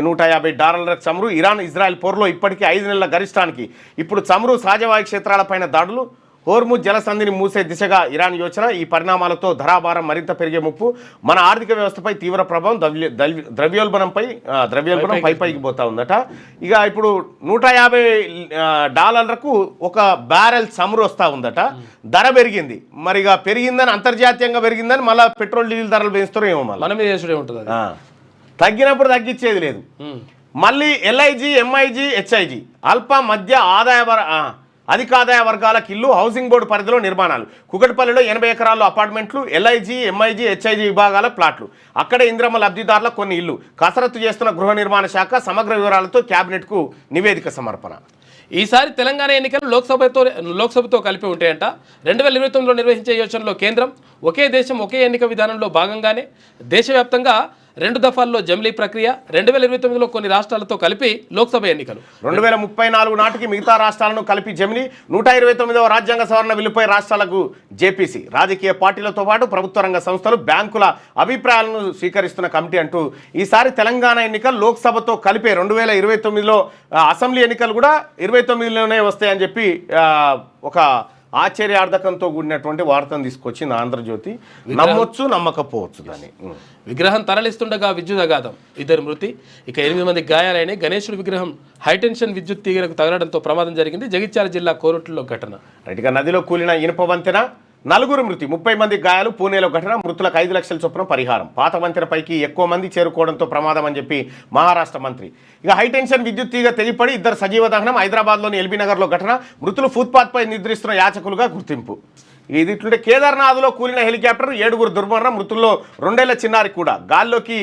$150 చమురు. ఇరాన్ ఇజ్రాయెల్ పోరులో ఇప్పటికీ 5 నెలల గరిష్టానికి. ఇప్పుడు చమురు, సహజవాయు క్షేత్రాలపైన దాడులు. హోర్ముజ్ జలసంధిని మూసే దిశగా ఇరాన్ యోచన. ఈ పరిణామాలతో ధరాభారం మరింత పెరిగే ముప్పు. మన ఆర్థిక వ్యవస్థపై తీవ్ర ప్రభావం. ద్రవ్యోల్బణం పైకి పోతా ఉందట. ఇక ఇప్పుడు $150 ఒక బ్యారెల్ చమురు వస్తూ ఉందట. ధర పెరిగింది. మరి ఇక పెరిగిందని, అంతర్జాతీయంగా పెరిగిందని మళ్ళీ పెట్రోల్ డీజిల్ ధరలు పెంచుతారో ఏమో. మళ్ళీ తగ్గినప్పుడు తగ్గించేది లేదు. మళ్ళీ LIG, MIG, HIG అల్ప మధ్య అధిక ఆదాయ వర్గాలకు ఇల్లు, హౌసింగ్ బోర్డు పరిధిలో నిర్మాణాలు. కుకట్పల్లిలో 80 ఎకరాల్లో అపార్ట్మెంట్లు, LIG, MIG, HIG విభాగాల ప్లాట్లు. అక్కడే ఇంద్రమ్మ లబ్ధిదారులకు కొన్ని ఇల్లు. కసరత్తు చేస్తున్న గృహ నిర్మాణ శాఖ. సమగ్ర వివరాలతో కేబినెట్కు నివేదిక సమర్పణ. ఈసారి తెలంగాణ ఎన్నికలు లోక్సభతో కలిపి ఉంటాయంట. 2029లో నిర్వహించే యోచనలో కేంద్రం. ఒకే దేశం ఒకే ఎన్నిక విధానంలో భాగంగానే దేశవ్యాప్తంగా 2 దఫాల్లో జమిలీ ప్రక్రియ. 2029లో కొన్ని రాష్ట్రాలతో కలిపి లోక్సభ ఎన్నికలు. 2034 నాటికి మిగతా రాష్ట్రాలను కలిపి జమిలీ. 129వ రాజ్యాంగ సవరణ బిల్లుపై రాష్ట్రాలకు జేపీసీ. రాజకీయ పార్టీలతో పాటు ప్రభుత్వ రంగ సంస్థలు, బ్యాంకుల అభిప్రాయాలను స్వీకరిస్తున్న కమిటీ అంటూ ఈసారి తెలంగాణ ఎన్నికలు లోక్సభతో కలిపే. 2029లో అసెంబ్లీ ఎన్నికలు కూడా 29లోనే వస్తాయని చెప్పి ఒక ఆశ్చర్యార్థకంతో కూడినటువంటి వార్తను తీసుకొచ్చింది ఆంధ్రజ్యోతి. నమ్మొచ్చు, నమ్మకపోవచ్చు. దాన్ని విగ్రహం తరలిస్తుండగా విద్యుదఘాతం, 2 మృతి. ఇక 8 మంది గాయాలైన. గణేశుడి విగ్రహం హైటెన్షన్ విద్యుత్ తీగలకు తగలడంతో ప్రమాదం జరిగింది. జగిత్యాల జిల్లా కోరుట్లలో ఘటన. రైట్గా నదిలో కూలిన ఇనుప వంతెన, 4 మృతి, 30 మంది గాయాలు. పూణేలో ఘటన. మృతులకు 5 లక్షల చొప్పున పరిహారం. పాత వంతెనపైకి ఎక్కువ మంది చేరుకోవడంతో ప్రమాదం అని చెప్పి మహారాష్ట్ర మంత్రి. ఇక హైటెన్షన్ విద్యుత్ తీగ తెగిపడి 2 సజీవ దహనం. హైదరాబాద్లోని ఎల్బీ నగర్లో ఘటన. మృతులు ఫుట్పాత్పై నిద్రిస్తున్న యాచకులుగా గుర్తింపు. ఇది ఇట్లుంటే కేదార్నాథ్లో కూలిన హెలికాప్టర్, 7 దుర్మరణం. మృతుల్లో 2 ఏళ్ల చిన్నారి కూడా. గాల్లోకి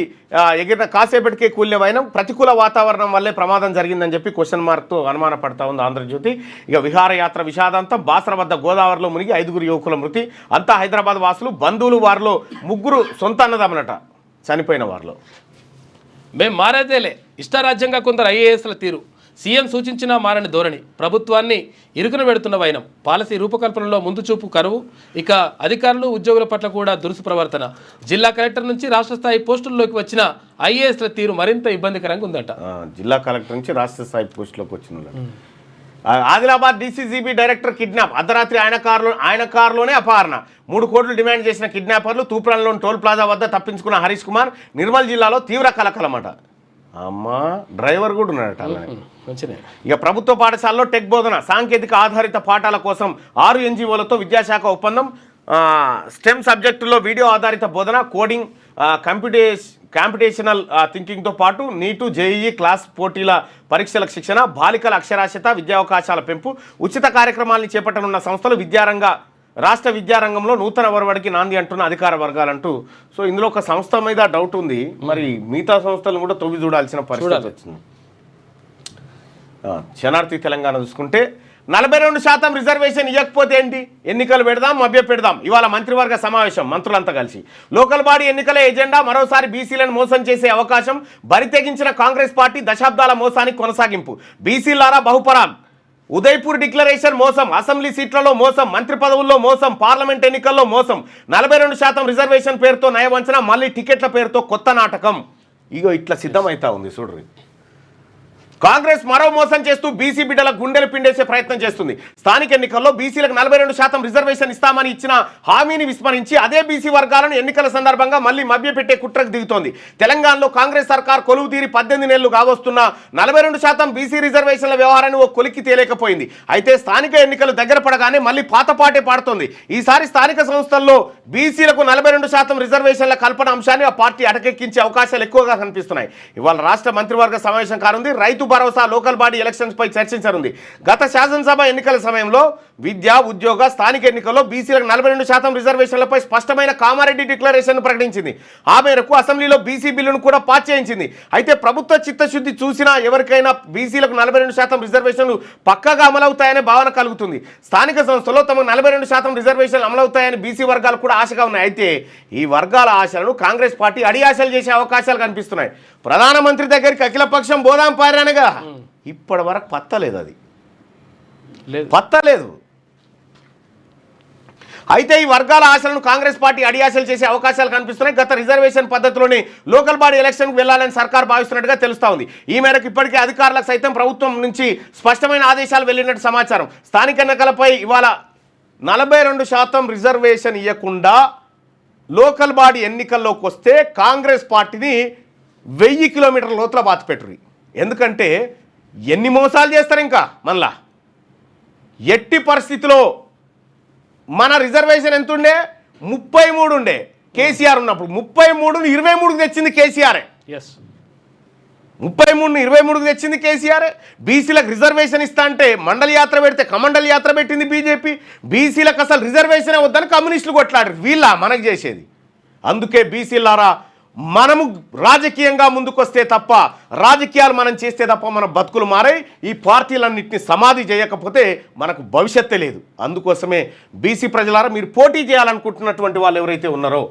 ఎగిరిన కాసేపటికే కూలిన వైనం. ప్రతికూల వాతావరణం వల్లే ప్రమాదం జరిగిందని చెప్పి క్వశ్చన్ మార్క్తో అనుమాన పడతా ఉంది ఆంధ్రజ్యోతి. ఇక విహారయాత్ర విషాదాంతం. బాసర వద్ద గోదావరిలో మునిగి 5 యువకుల మృతి. అంతా హైదరాబాద్ వాసులు, బంధువులు. వారిలో 3 సొంత అన్నదమ్ములట చనిపోయిన వారిలో. మేం మారేదేలే. ఇష్టారాజ్యంగా కొందరు IASల తీరు. సీఎం సూచించినా మారని ధోరణి. ప్రభుత్వాన్ని ఇరుకున పెడుతున్న వైనం. పాలసీ రూపకల్పనలో ముందు చూపు కరువు. ఇక అధికారులు, ఉద్యోగుల పట్ల కూడా దురుసు ప్రవర్తన. జిల్లా కలెక్టర్ నుంచి రాష్ట్ర స్థాయి పోస్టుల్లోకి వచ్చిన IASల తీరు మరింత ఇబ్బందికరంగా ఉందట. జిల్లా కలెక్టర్ నుంచి రాష్ట్ర స్థాయి పోస్టులోకి వచ్చిన. Adilabad DCCB director kidnap. అర్ధరాత్రి ఆయన కారులోనే అపహరణ. 3 కోట్లు డిమాండ్ చేసిన కిడ్నాపర్లు. తూప్రాన్లోని టోల్ ప్లాజా వద్ద తప్పించుకున్న హరీష్ కుమార్. నిర్మల్ జిల్లాలో తీవ్ర కలకలమట. అమ్మా డ్రైవర్ కూడా ఉన్నాడట. ఇక ప్రభుత్వ పాఠశాలలో టెక్ బోధన, సాంకేతిక ఆధారిత పాఠాల కోసం 6 NGOలతో విద్యాశాఖ ఒప్పందం. స్టెమ్ సబ్జెక్టులో వీడియో ఆధారిత బోధన, కోడింగ్, కాంపిటేషనల్ థింకింగ్తో పాటు నీటు, JEE క్లాస్ పోటీల పరీక్షలకు శిక్షణ. బాలికల అక్షరాస్యత, విద్యావకాశాల పెంపు. ఉచిత కార్యక్రమాలను చేపట్టనున్న సంస్థలు. రాష్ట్ర విద్యారంగంలో నూతన ఒరవడికి నాంది అంటున్న అధికార వర్గాలంటూ. సో ఇందులో ఒక సంస్థ మీద డౌట్ ఉంది. మరి మిగతా సంస్థలను కూడా తొవ్వి చూడాల్సిన పరిస్థితి వచ్చింది. శనార్థి తెలంగాణ చూసుకుంటే 42% రిజర్వేషన్ ఇవ్వకపోతే ఏంటి? ఎన్నికలు పెడదాం, మభ్య పెడదాం. ఇవాళ మంత్రివర్గ సమావేశం. మంత్రులంతా కలిసి లోకల్ బాడీ ఎన్నికల ఎజెండా. మరోసారి బీసీలను మోసం చేసే అవకాశం. బరితెగించిన కాంగ్రెస్ పార్టీ దశాబ్దాల మోసానికి కొనసాగింపు. బీసీలారా బహుపరాన్. ఉదయ్పూర్ డిక్లరేషన్ మోసం. అసెంబ్లీ సీట్లలో మోసం. మంత్రి పదవుల్లో మోసం. పార్లమెంట్ ఎన్నికల్లో మోసం. 42% రిజర్వేషన్ పేరుతో నయవంచన. మళ్ళీ టికెట్ల పేరుతో కొత్త నాటకం. ఇగో ఇట్లా సిద్ధమవుతా ఉంది చూడ్రి. కాంగ్రెస్ మరో మోసం చేస్తూ బీసీ బిడ్డల గుండెలు పిండేసే ప్రయత్నం చేస్తుంది. స్థానిక ఎన్నికల్లో బీసీలకు 42% రిజర్వేషన్ ఇస్తామని ఇచ్చిన హామీని విస్మరించి అదే బీసీ వర్గాలను ఎన్నికల సందర్భంగా మళ్లీ మభ్యపెట్టే కుట్రకు దిగుతోంది. తెలంగాణలో కాంగ్రెస్ సర్కార్ కొలువు తీరి 18 నెలలు కావస్తున్న 42% బీసీ రిజర్వేషన్ల వ్యవహారాన్ని ఓ కొలిక్కి తేలేకపోయింది. అయితే స్థానిక ఎన్నికలు దగ్గర పడగానే మళ్లీ పాతపాటే పాడుతోంది. ఈసారి స్థానిక సంస్థల్లో బీసీలకు 42% రిజర్వేషన్ల కల్పన అంశాన్ని ఆ పార్టీ అటకెక్కించే అవకాశాలు ఎక్కువగా కనిపిస్తున్నాయి. ఇవాళ రాష్ట్ర మంత్రివర్గ సమావేశం కానుంది. Rythu Bharosa, local body elections పై చర్చించనుంది. గత శాసనసభ ఎన్నికల సమయంలో విద్య, ఉద్యోగ, స్థానిక ఎన్నికల్లో బీసీలకు 42% రిజర్వేషన్లపై స్పష్టమైన కామారెడ్డి డిక్లరేషన్ ప్రకటించింది. ఆ మేరకు అసెంబ్లీలో బీసీ బిల్లును కూడా పాస్ చేయించింది. అయితే ప్రభుత్వ చిత్తశుద్ధి చూసినా ఎవరికైనా బీసీలకు 42% రిజర్వేషన్లు పక్కాగా అమలవుతాయనే భావన కలుగుతుంది. స్థానిక సంస్థలో తమ 42% రిజర్వేషన్లు అమలవుతాయని బీసీ వర్గాలు కూడా ఆశగా ఉన్నాయి. అయితే ఈ వర్గాల ఆశలను కాంగ్రెస్ పార్టీ అడియాశలు చేసే అవకాశాలు కనిపిస్తున్నాయి. ప్రధానమంత్రి దగ్గరికి అఖిలపక్షం బోదాం పారానగా ఇప్పటి వరకు పత్తలేదు, అది పత్తలేదు. అయితే ఈ వర్గాల ఆశలను కాంగ్రెస్ పార్టీ అడియాసలు చేసే అవకాశాలు కనిపిస్తున్నాయి. గత రిజర్వేషన్ పద్ధతిలోనే లోకల్ బాడీ ఎలక్షన్కు వెళ్లాలని సర్కార్ భావిస్తున్నట్టుగా తెలుస్తా ఉంది. ఈ మేరకు ఇప్పటికే అధికారులకు సైతం ప్రభుత్వం నుంచి స్పష్టమైన ఆదేశాలు వెళ్ళినట్టు సమాచారం. స్థానిక ఎన్నికలపై ఇవాళ 42% రిజర్వేషన్ ఇవ్వకుండా లోకల్ బాడీ ఎన్నికల్లోకి వస్తే కాంగ్రెస్ పార్టీని 1000 కిలోమీటర్ల లోతుల బాతిపెట్టురు. ఎందుకంటే ఎన్ని మోసాలు చేస్తారు ఇంకా మనలా. ఎట్టి పరిస్థితిలో మన రిజర్వేషన్ ఎంత ఉండే? 33 ఉండే కేసీఆర్ ఉన్నప్పుడు. 33ని 23కి తెచ్చింది కేసీఆర్. 33ని 23కి తెచ్చింది కేసీఆర్. బీసీలకు రిజర్వేషన్ ఇస్తా అంటే మండలి యాత్ర పెడితే కమండలి యాత్ర పెట్టింది బీజేపీ. బీసీలకు అసలు రిజర్వేషన్ వద్దని కమ్యూనిస్టులు కొట్లాడారు. వీళ్ళ మనకు చేసేది. అందుకే బీసీలారా, మనము రాజకీయంగా ముందుకొస్తే తప్ప, రాజకీయాలు మనం చేస్తే తప్ప మన బతుకులు మారాయి. ఈ పార్టీలన్నింటినీ సమాధి చేయకపోతే మనకు భవిష్యత్తే లేదు. అందుకోసమే బీసీ ప్రజలారా, మీరు పోటీ చేయాలనుకుంటున్నటువంటి వాళ్ళు ఎవరైతే ఉన్నారో,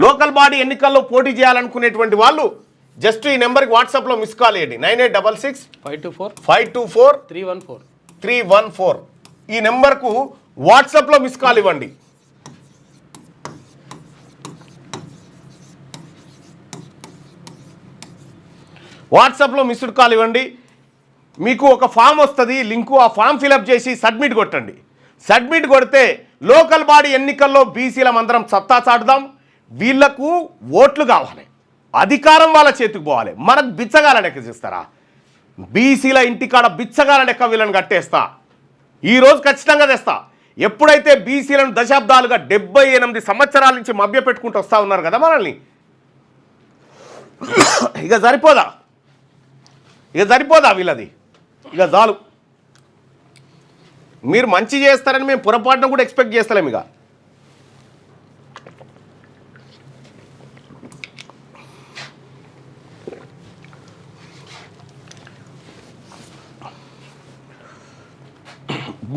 లోకల్ బాడీ ఎన్నికల్లో పోటీ చేయాలనుకునేటువంటి వాళ్ళు జస్ట్ ఈ నెంబర్కి వాట్సాప్లో మిస్ కాల్ చేయండి. 9866 524 314. ఈ నెంబర్కు వాట్సాప్లో మిస్ కాల్ ఇవ్వండి. వాట్సాప్లో మిస్డ్ కాల్ ఇవ్వండి. మీకు ఒక ఫామ్ వస్తుంది, లింకు. ఆ ఫామ్ ఫిలప్ చేసి సబ్మిట్ కొట్టండి. సబ్మిట్ కొడితే లోకల్ బాడీ ఎన్నికల్లో బీసీల మందరం సత్తా చాటుదాం. వీళ్లకు ఓట్లు కావాలి, అధికారం వాళ్ళ చేతికి పోవాలి. మనకు బిచ్చగాల లెక్క చేస్తారా? బీసీల ఇంటికాడ బిచ్చగాల లెక్క వీళ్ళని కట్టేస్తా. ఈరోజు ఖచ్చితంగా తెస్తా. ఎప్పుడైతే బీసీలను దశాబ్దాలుగా 78 సంవత్సరాల నుంచి మభ్య పెట్టుకుంటూ వస్తూ ఉన్నారు కదా మనల్ని, ఇక సరిపోదా వీళ్ళది? ఇక చాలు. మీరు మంచి చేస్తారని మేము పొరపాటున కూడా ఎక్స్పెక్ట్ చేస్తలేము. ఇక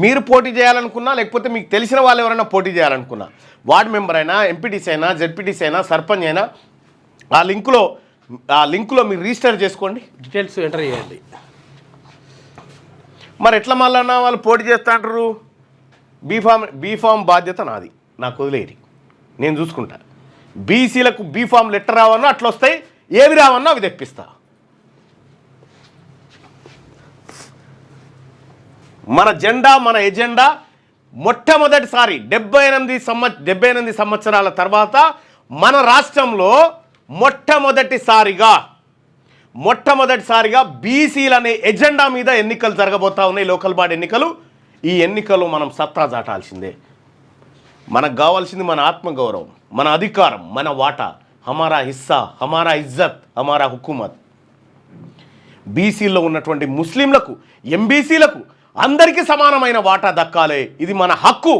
మీరు పోటీ చేయాలనుకున్నా, లేకపోతే మీకు తెలిసిన వాళ్ళు ఎవరైనా పోటీ చేయాలనుకున్నా, వార్డు మెంబర్ అయినా, ఎంపీటీసీ అయినా, జెడ్పీటీసీ అయినా, సర్పంచ్ అయినా, ఆ లింకులో మీరు రిజిస్టర్ చేసుకోండి, డీటెయిల్స్ ఎంటర్ చేయండి. మరి ఎట్లా మళ్ళా వాళ్ళు పోటీ చేస్తా అంటారు? బీఫామ్ బాధ్యత నాది, నాకు వదిలేరి, నేను చూసుకుంటా. బీసీలకు బీఫామ్ లెటర్ రావన్నా అట్లా వస్తాయి, ఏవి రావన్నా అవి తెప్పిస్తా. మన జెండా, మన ఎజెండా మొట్టమొదటిసారి 78 సంవత్సరాల తర్వాత మన రాష్ట్రంలో మొట్టమొదటిసారిగా బీసీలు అనే ఎజెండా మీద ఎన్నికలు జరగబోతా ఉన్నాయి, లోకల్ బాడీ ఎన్నికలు. ఈ ఎన్నికలు మనం సత్తా చాటాల్సిందే. మనకు కావాల్సింది మన ఆత్మగౌరవం, మన అధికారం, మన వాటా. హమారా హిస్సా, హమారా ఇజ్జత్, హమారా హుకుమత్. బీసీల్లో ఉన్నటువంటి ముస్లింలకు, ఎంబీసీలకు అందరికీ సమానమైన వాటా దక్కాలి. ఇది మన హక్కు.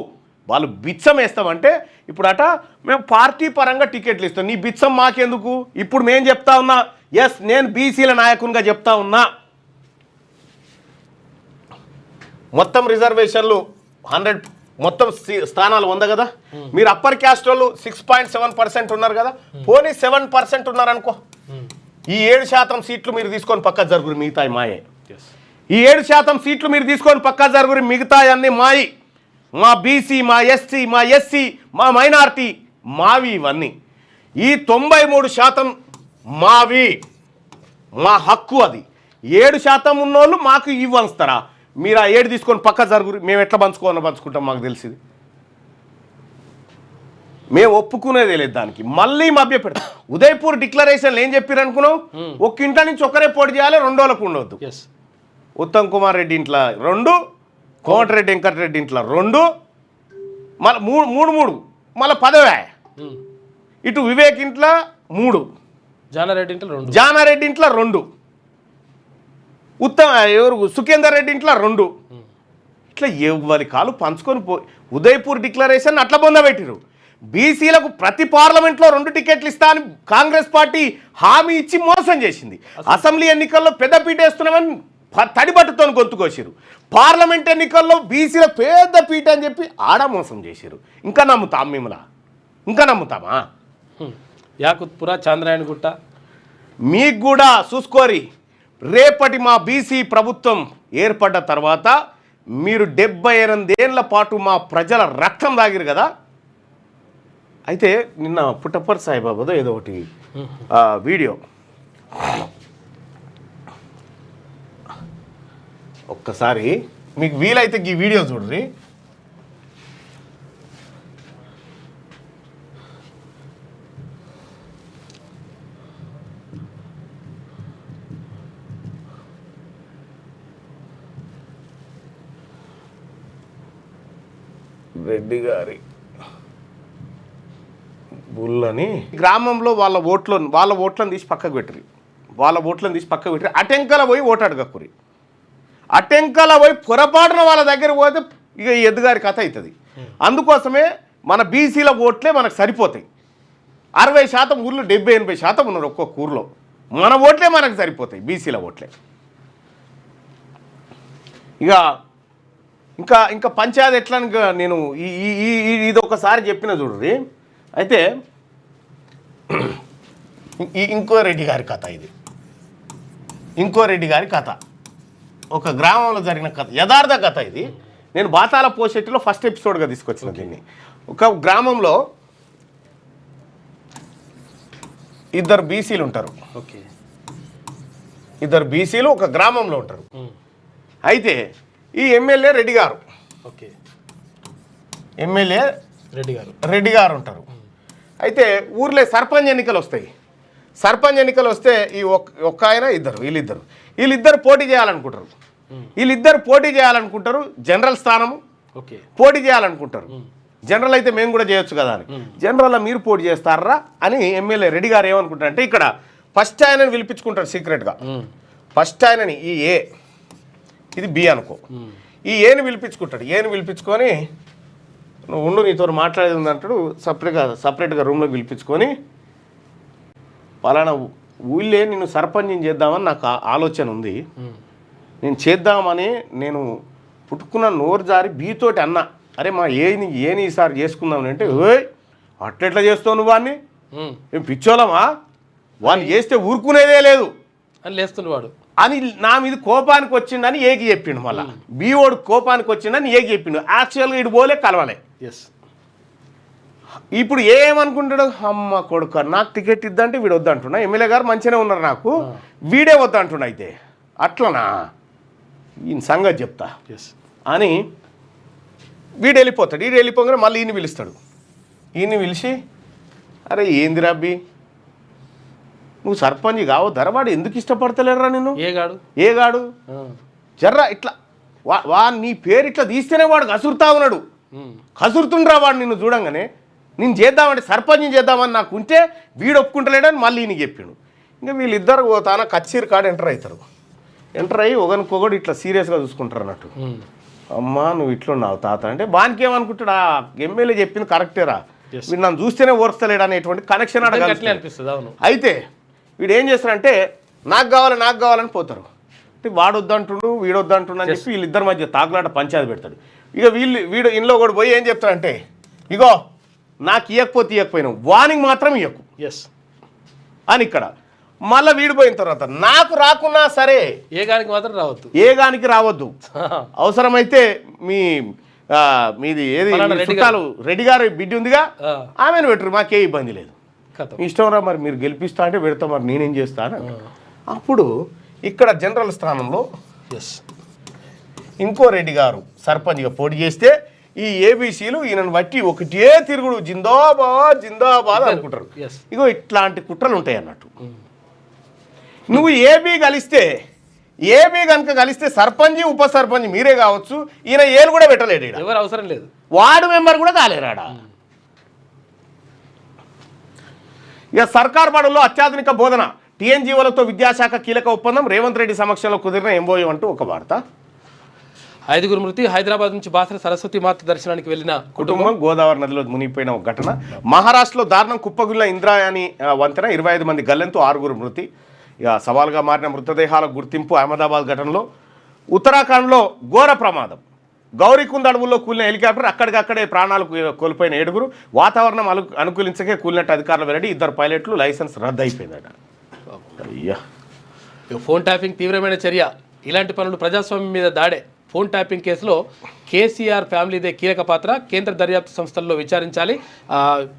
వాళ్ళు బిచ్చం వేస్తామంటే ఇప్పుడట మేము పార్టీ పరంగా టికెట్లు ఇస్తాం, నీ బిచ్చం మాకెందుకు? ఇప్పుడు మేము చెప్తా ఉన్నా, ఎస్, నేను బీసీల నాయకునిగా చెప్తా ఉన్నా, మొత్తం రిజర్వేషన్లు 100, మొత్తం స్థానాలు 100 కదా. మీరు అప్పర్ క్యాస్ట్ వాళ్ళు 6.7% ఉన్నారు కదా, పోనీ 7% ఉన్నారనుకో. ఈ 7% సీట్లు మీరు తీసుకొని పక్క జరుగురు, మిగతాయి మాయే. ఈ 7% సీట్లు మీరు తీసుకొని పక్క జరుగురు, మిగతాయి అన్నీ మాయి. మా బీసీ, మా ఎస్సీ, మా ఎస్సీ, మా మైనార్టీ మావి. ఇవన్నీ ఈ 93% మావి, మా హక్కు అది. 7% ఉన్నోళ్ళు మాకు ఇవ్వస్తారా? మీరు ఆ 7 తీసుకొని పక్క జరుగురు, మేము ఎట్లా పంచుకుంటాం మాకు తెలిసింది. మేము ఒప్పుకునేదే లేదు దానికి. మళ్ళీ మభ్య పెడతాం. ఉదయపూర్ డిక్లరేషన్లు ఏం చెప్పారు అనుకున్నావు? ఒక్క ఇంట్లో నుంచి ఒకరే పోటీ చేయాలి, 2 రోజులకు ఉండవద్దు. ఉత్తమ్ కుమార్ రెడ్డి ఇంట్లో 2, కోమటిరెడ్డి వెంకటరెడ్డి ఇంట్లో 2, మళ్ళీ 3 మళ్ళీ 10. ఇటు వివేక్ ఇంట్లో 3, జానారెడ్డి ఇంట్లో 2, సుఖేందర్ రెడ్డి ఇంట్లో 2. ఇట్లా ఎవరి కాలు పంచుకొని ఉదయపూర్ డిక్లరేషన్ అట్లా పొందబెట్టిరు. బీసీలకు ప్రతి పార్లమెంట్లో 2 టికెట్లు ఇస్తా అని కాంగ్రెస్ పార్టీ హామీ ఇచ్చి మోసం చేసింది. అసెంబ్లీ ఎన్నికల్లో పెద్దపీట వేస్తున్నామని తడిబట్టుతో గొంతుకొచ్చిరు. పార్లమెంట్ ఎన్నికల్లో బీసీల పెద్ద పీట అని చెప్పి ఆడ మోసం చేసిరు. ఇంకా నమ్ముతాం మిమ్మల్ని? ఇంకా నమ్ముతామా? యాకుత్పుర, చాంద్రాయణగుట్ట మీకు కూడా చూసుకోరి. రేపటి మా బీసీ ప్రభుత్వం ఏర్పడ్డ తర్వాత మీరు 78 ఏళ్ల పాటు మా ప్రజల రక్తం తాగిరు కదా. అయితే నిన్న పుట్టపర్తి సాయిబాబాదో ఏదో ఒకటి వీడియో, ఒక్కసారి మీకు వీలైతే ఈ వీడియో చూడ్రి. రెడ్డి గారి బుల్లని గ్రామంలో వాళ్ళ ఓట్లను తీసి పక్కకు పెట్టిరి. అటెంకల పోయి ఓటు అడగకురి. అటెంకల పోయి పొరపాటున వాళ్ళ దగ్గర పోతే ఇక ఈ ఎద్దుగారి కథ అవుతుంది. అందుకోసమే మన బీసీల ఓట్లే మనకు సరిపోతాయి. 60% ఊర్లో 70-80% ఉన్నారు ఒక్కొక్క ఊర్లో. మన ఓట్లే మనకు సరిపోతాయి, బీసీల ఓట్లే. ఇంకా పంచాయతీ ఎట్లా నేను ఇది ఒకసారి చెప్పిన చూడ్రి. అయితే ఇంకో రెడ్డి గారి కథ ఇది. ఒక గ్రామంలో జరిగిన కథ, యథార్థ కథ ఇది. నేను బాతాల పోషెట్టిలో ఫస్ట్ ఎపిసోడ్గా తీసుకొచ్చిన దీన్ని. ఒక గ్రామంలో 2 బీసీలు ఉంటారు. ఇద్దరు బీసీలు ఒక గ్రామంలో ఉంటారు. అయితే ఈ ఎమ్మెల్యే రెడ్డి గారు ఉంటారు. అయితే ఊర్లో సర్పంచ్ ఎన్నికలు వస్తాయి. సర్పంచ్ ఎన్నికలు వస్తే ఈ ఒక్క ఆయన వీళ్ళిద్దరు పోటీ చేయాలనుకుంటారు. జనరల్ స్థానము పోటీ చేయాలనుకుంటారు. జనరల్ అయితే మేము కూడా చేయొచ్చు కదా అని. జనరల్లో మీరు పోటీ చేస్తారా అని ఎమ్మెల్యే రెడ్డి గారు ఏమనుకుంటారంటే, ఇక్కడ ఫస్ట్ ఆయనని పిలిపించుకుంటారు సీక్రెట్గా. ఫస్ట్ ఆయనని ఈ ఏ, ఇది బి అనుకో, ఈ ఏని పిలిపించుకొని నువ్వు ఉండు, నీతో మాట్లాడేది ఉందంటాడు. సపరేట్గా రూమ్లో పిలిపించుకొని, పలానా ఊళ్ళే నిన్ను సర్పంచం చేద్దామని నాకు ఆలోచన ఉంది, నేను చేద్దామని నేను పుట్టుకున్న నోరు జారి బీతోటి అన్నా, అరే మా ఏని ఈసారి చేసుకుందామని అంటే, ఓయ్ అట్లెట్లా చేస్తావు నువ్వు వాడిని, ఏం పిచ్చోళమా, వాడిని చేస్తే ఊరుకునేదే లేదు అని లేస్తున్నాడు అని నా మీద కోపానికి వచ్చిండని ఏకి చెప్పిండు. మళ్ళీ బీఓడు కోపానికి వచ్చిండని ఏకి చెప్పిండు. యాక్చువల్గా ఇటు పోలే కలవాలే. ఇప్పుడు ఏమనుకుంటాడు, అమ్మ కొడుకు నాకు టికెట్ ఇద్దంటే వీడు వద్దంటున్నా, ఎమ్మెల్యే గారు మంచిగానే ఉన్నారు నాకు, వీడే వద్దంటున్నా. అయితే అట్లనా, ఈయన సంగతి చెప్తా అని వీడు వెళ్ళిపోతాడు. వీడు వెళ్ళిపోగానే మళ్ళీ ఈయన పిలుస్తాడు. ఈయన్ని పిలిచి, అరే ఏంది రబ్బీ, నువ్వు సర్పంచ్ కావద్దారా, వాడు ఎందుకు ఇష్టపడతలేరా నిన్ను, ఏగాడు జర్రా ఇట్లా నీ పేరు ఇట్లా తీస్తేనే వాడు కసురుతా ఉన్నాడు, కసురుతుండ్రా వాడు నిన్ను చూడంగానే. నేను చేద్దామంటే సర్పంచ్ చేద్దామని నాకు ఉంటే వీడు ఒప్పుకుంటలేడని మళ్ళీ ఈయనకి చెప్పిండు. ఇంకా వీళ్ళిద్దరు పోతాన కచ్చేరి కాడ ఎంటర్ అయ్యి ఒకరికొకడు ఇట్లా సీరియస్గా చూసుకుంటారు అన్నట్టు. అమ్మా నువ్వు ఇట్లున్నావు తాత అంటే, బానికి ఏమనుకుంటాడు, ఆ ఎమ్మెల్యే చెప్పింది కరెక్టేరా, వీడు నన్ను చూస్తేనే ఓర్స్తలేడు అనేటువంటి కనెక్షన్ అనిపిస్తుంది. అయితే వీడు ఏం చేస్తారంటే, నాకు కావాలని పోతారు. అంటే వాడు వద్దంటుండు వీడు వద్దంటుండు అని చెప్పి వీళ్ళిద్దరి మధ్య తాకులాట పంచాయతీ పెడతాడు. ఇక వీడు ఇంట్లో కూడా పోయి ఏం చెప్తాడంటే, ఇగో నాకు ఇవ్వకపోయినావు, వానికి మాత్రం ఇవ్వకు అని ఇక్కడ. మళ్ళీ వీడు పోయిన తర్వాత నాకు రాకున్నా సరే ఏగానికి రావద్దు, అవసరమైతే మీది ఏది చుట్టాలు రెడ్డి గారు బిడ్డ ఉందిగా ఆమెను పెట్టరు, మాకే ఇబ్బంది లేదు, ఇష్టం రా, మరి మీరు గెలిపిస్తా అంటే పెడతా, మరి నేనేం చేస్తాను. అప్పుడు ఇక్కడ జనరల్ స్థానంలో ఎస్ ఇంకో రెడ్డి గారు సర్పంచ్గా పోటీ చేస్తే ఈ ఏబీసీలు ఈయనను బట్టి ఒకటే తిరుగుడు జిందాబాద్ జిందాబాద్ అనుకుంటారు. Yes. ఇగో ఇట్లాంటి కుట్రలు ఉంటాయి అన్నట్టు. నువ్వు ఏబీ కనుక కలిస్తే సర్పంచ్ ఉప సర్పంచ్ మీరే కావచ్చు, ఈయన ఏలు కూడా పెట్టలేడు, ఎవరు అవసరం లేదు, వార్డు మెంబర్ కూడా కాలేరాడా. ఇక సర్కార్ బడుల్లో అత్యాధునిక బోధన, టీఎన్జీఓలతో విద్యాశాఖ కీలక ఒప్పందం, రేవంత్ రెడ్డి సమక్షంలో కుదిరిన ఎంబోయూ అంటూ ఒక వార్త. 5 మృతి, హైదరాబాద్ నుంచి బాసర సరస్వతి మాత దర్శనానికి వెళ్లిన కుటుంబం గోదావరి నదిలో మునిగిపోయిన ఒక ఘటన. మహారాష్ట్రలో దారుణం, కుప్పగుల్ల ఇంద్రాయణి వంతెన 25 మంది గల్లంతో 6 మృతి. ఇక సవాల్గా మారిన మృతదేహాల గుర్తింపు. అహ్మదాబాద్ ఘటనలో ఉత్తరాఖండ్లో ఘోర ప్రమాదం, గౌరీకుంద్ అడవుల్లో కూలిన హెలికాప్టర్, అక్కడికక్కడే ప్రాణాలు కోల్పోయిన 7. వాతావరణం అనుకూలించకే కూలినట్టు అధికారులు వెల్లడి. 2 పైలట్లు లైసెన్స్ రద్దయిపోయిందట. అయ్యా, ఫోన్ ట్యాపింగ్ తీవ్రమైన చర్య, ఇలాంటి పనులు ప్రజాస్వామ్యం మీద దాడే. ఫోన్ ట్యాపింగ్ కేసులో కేసీఆర్ ఫ్యామిలీదే కీలక పాత్ర, కేంద్ర దర్యాప్తు సంస్థల్లో విచారించాలి.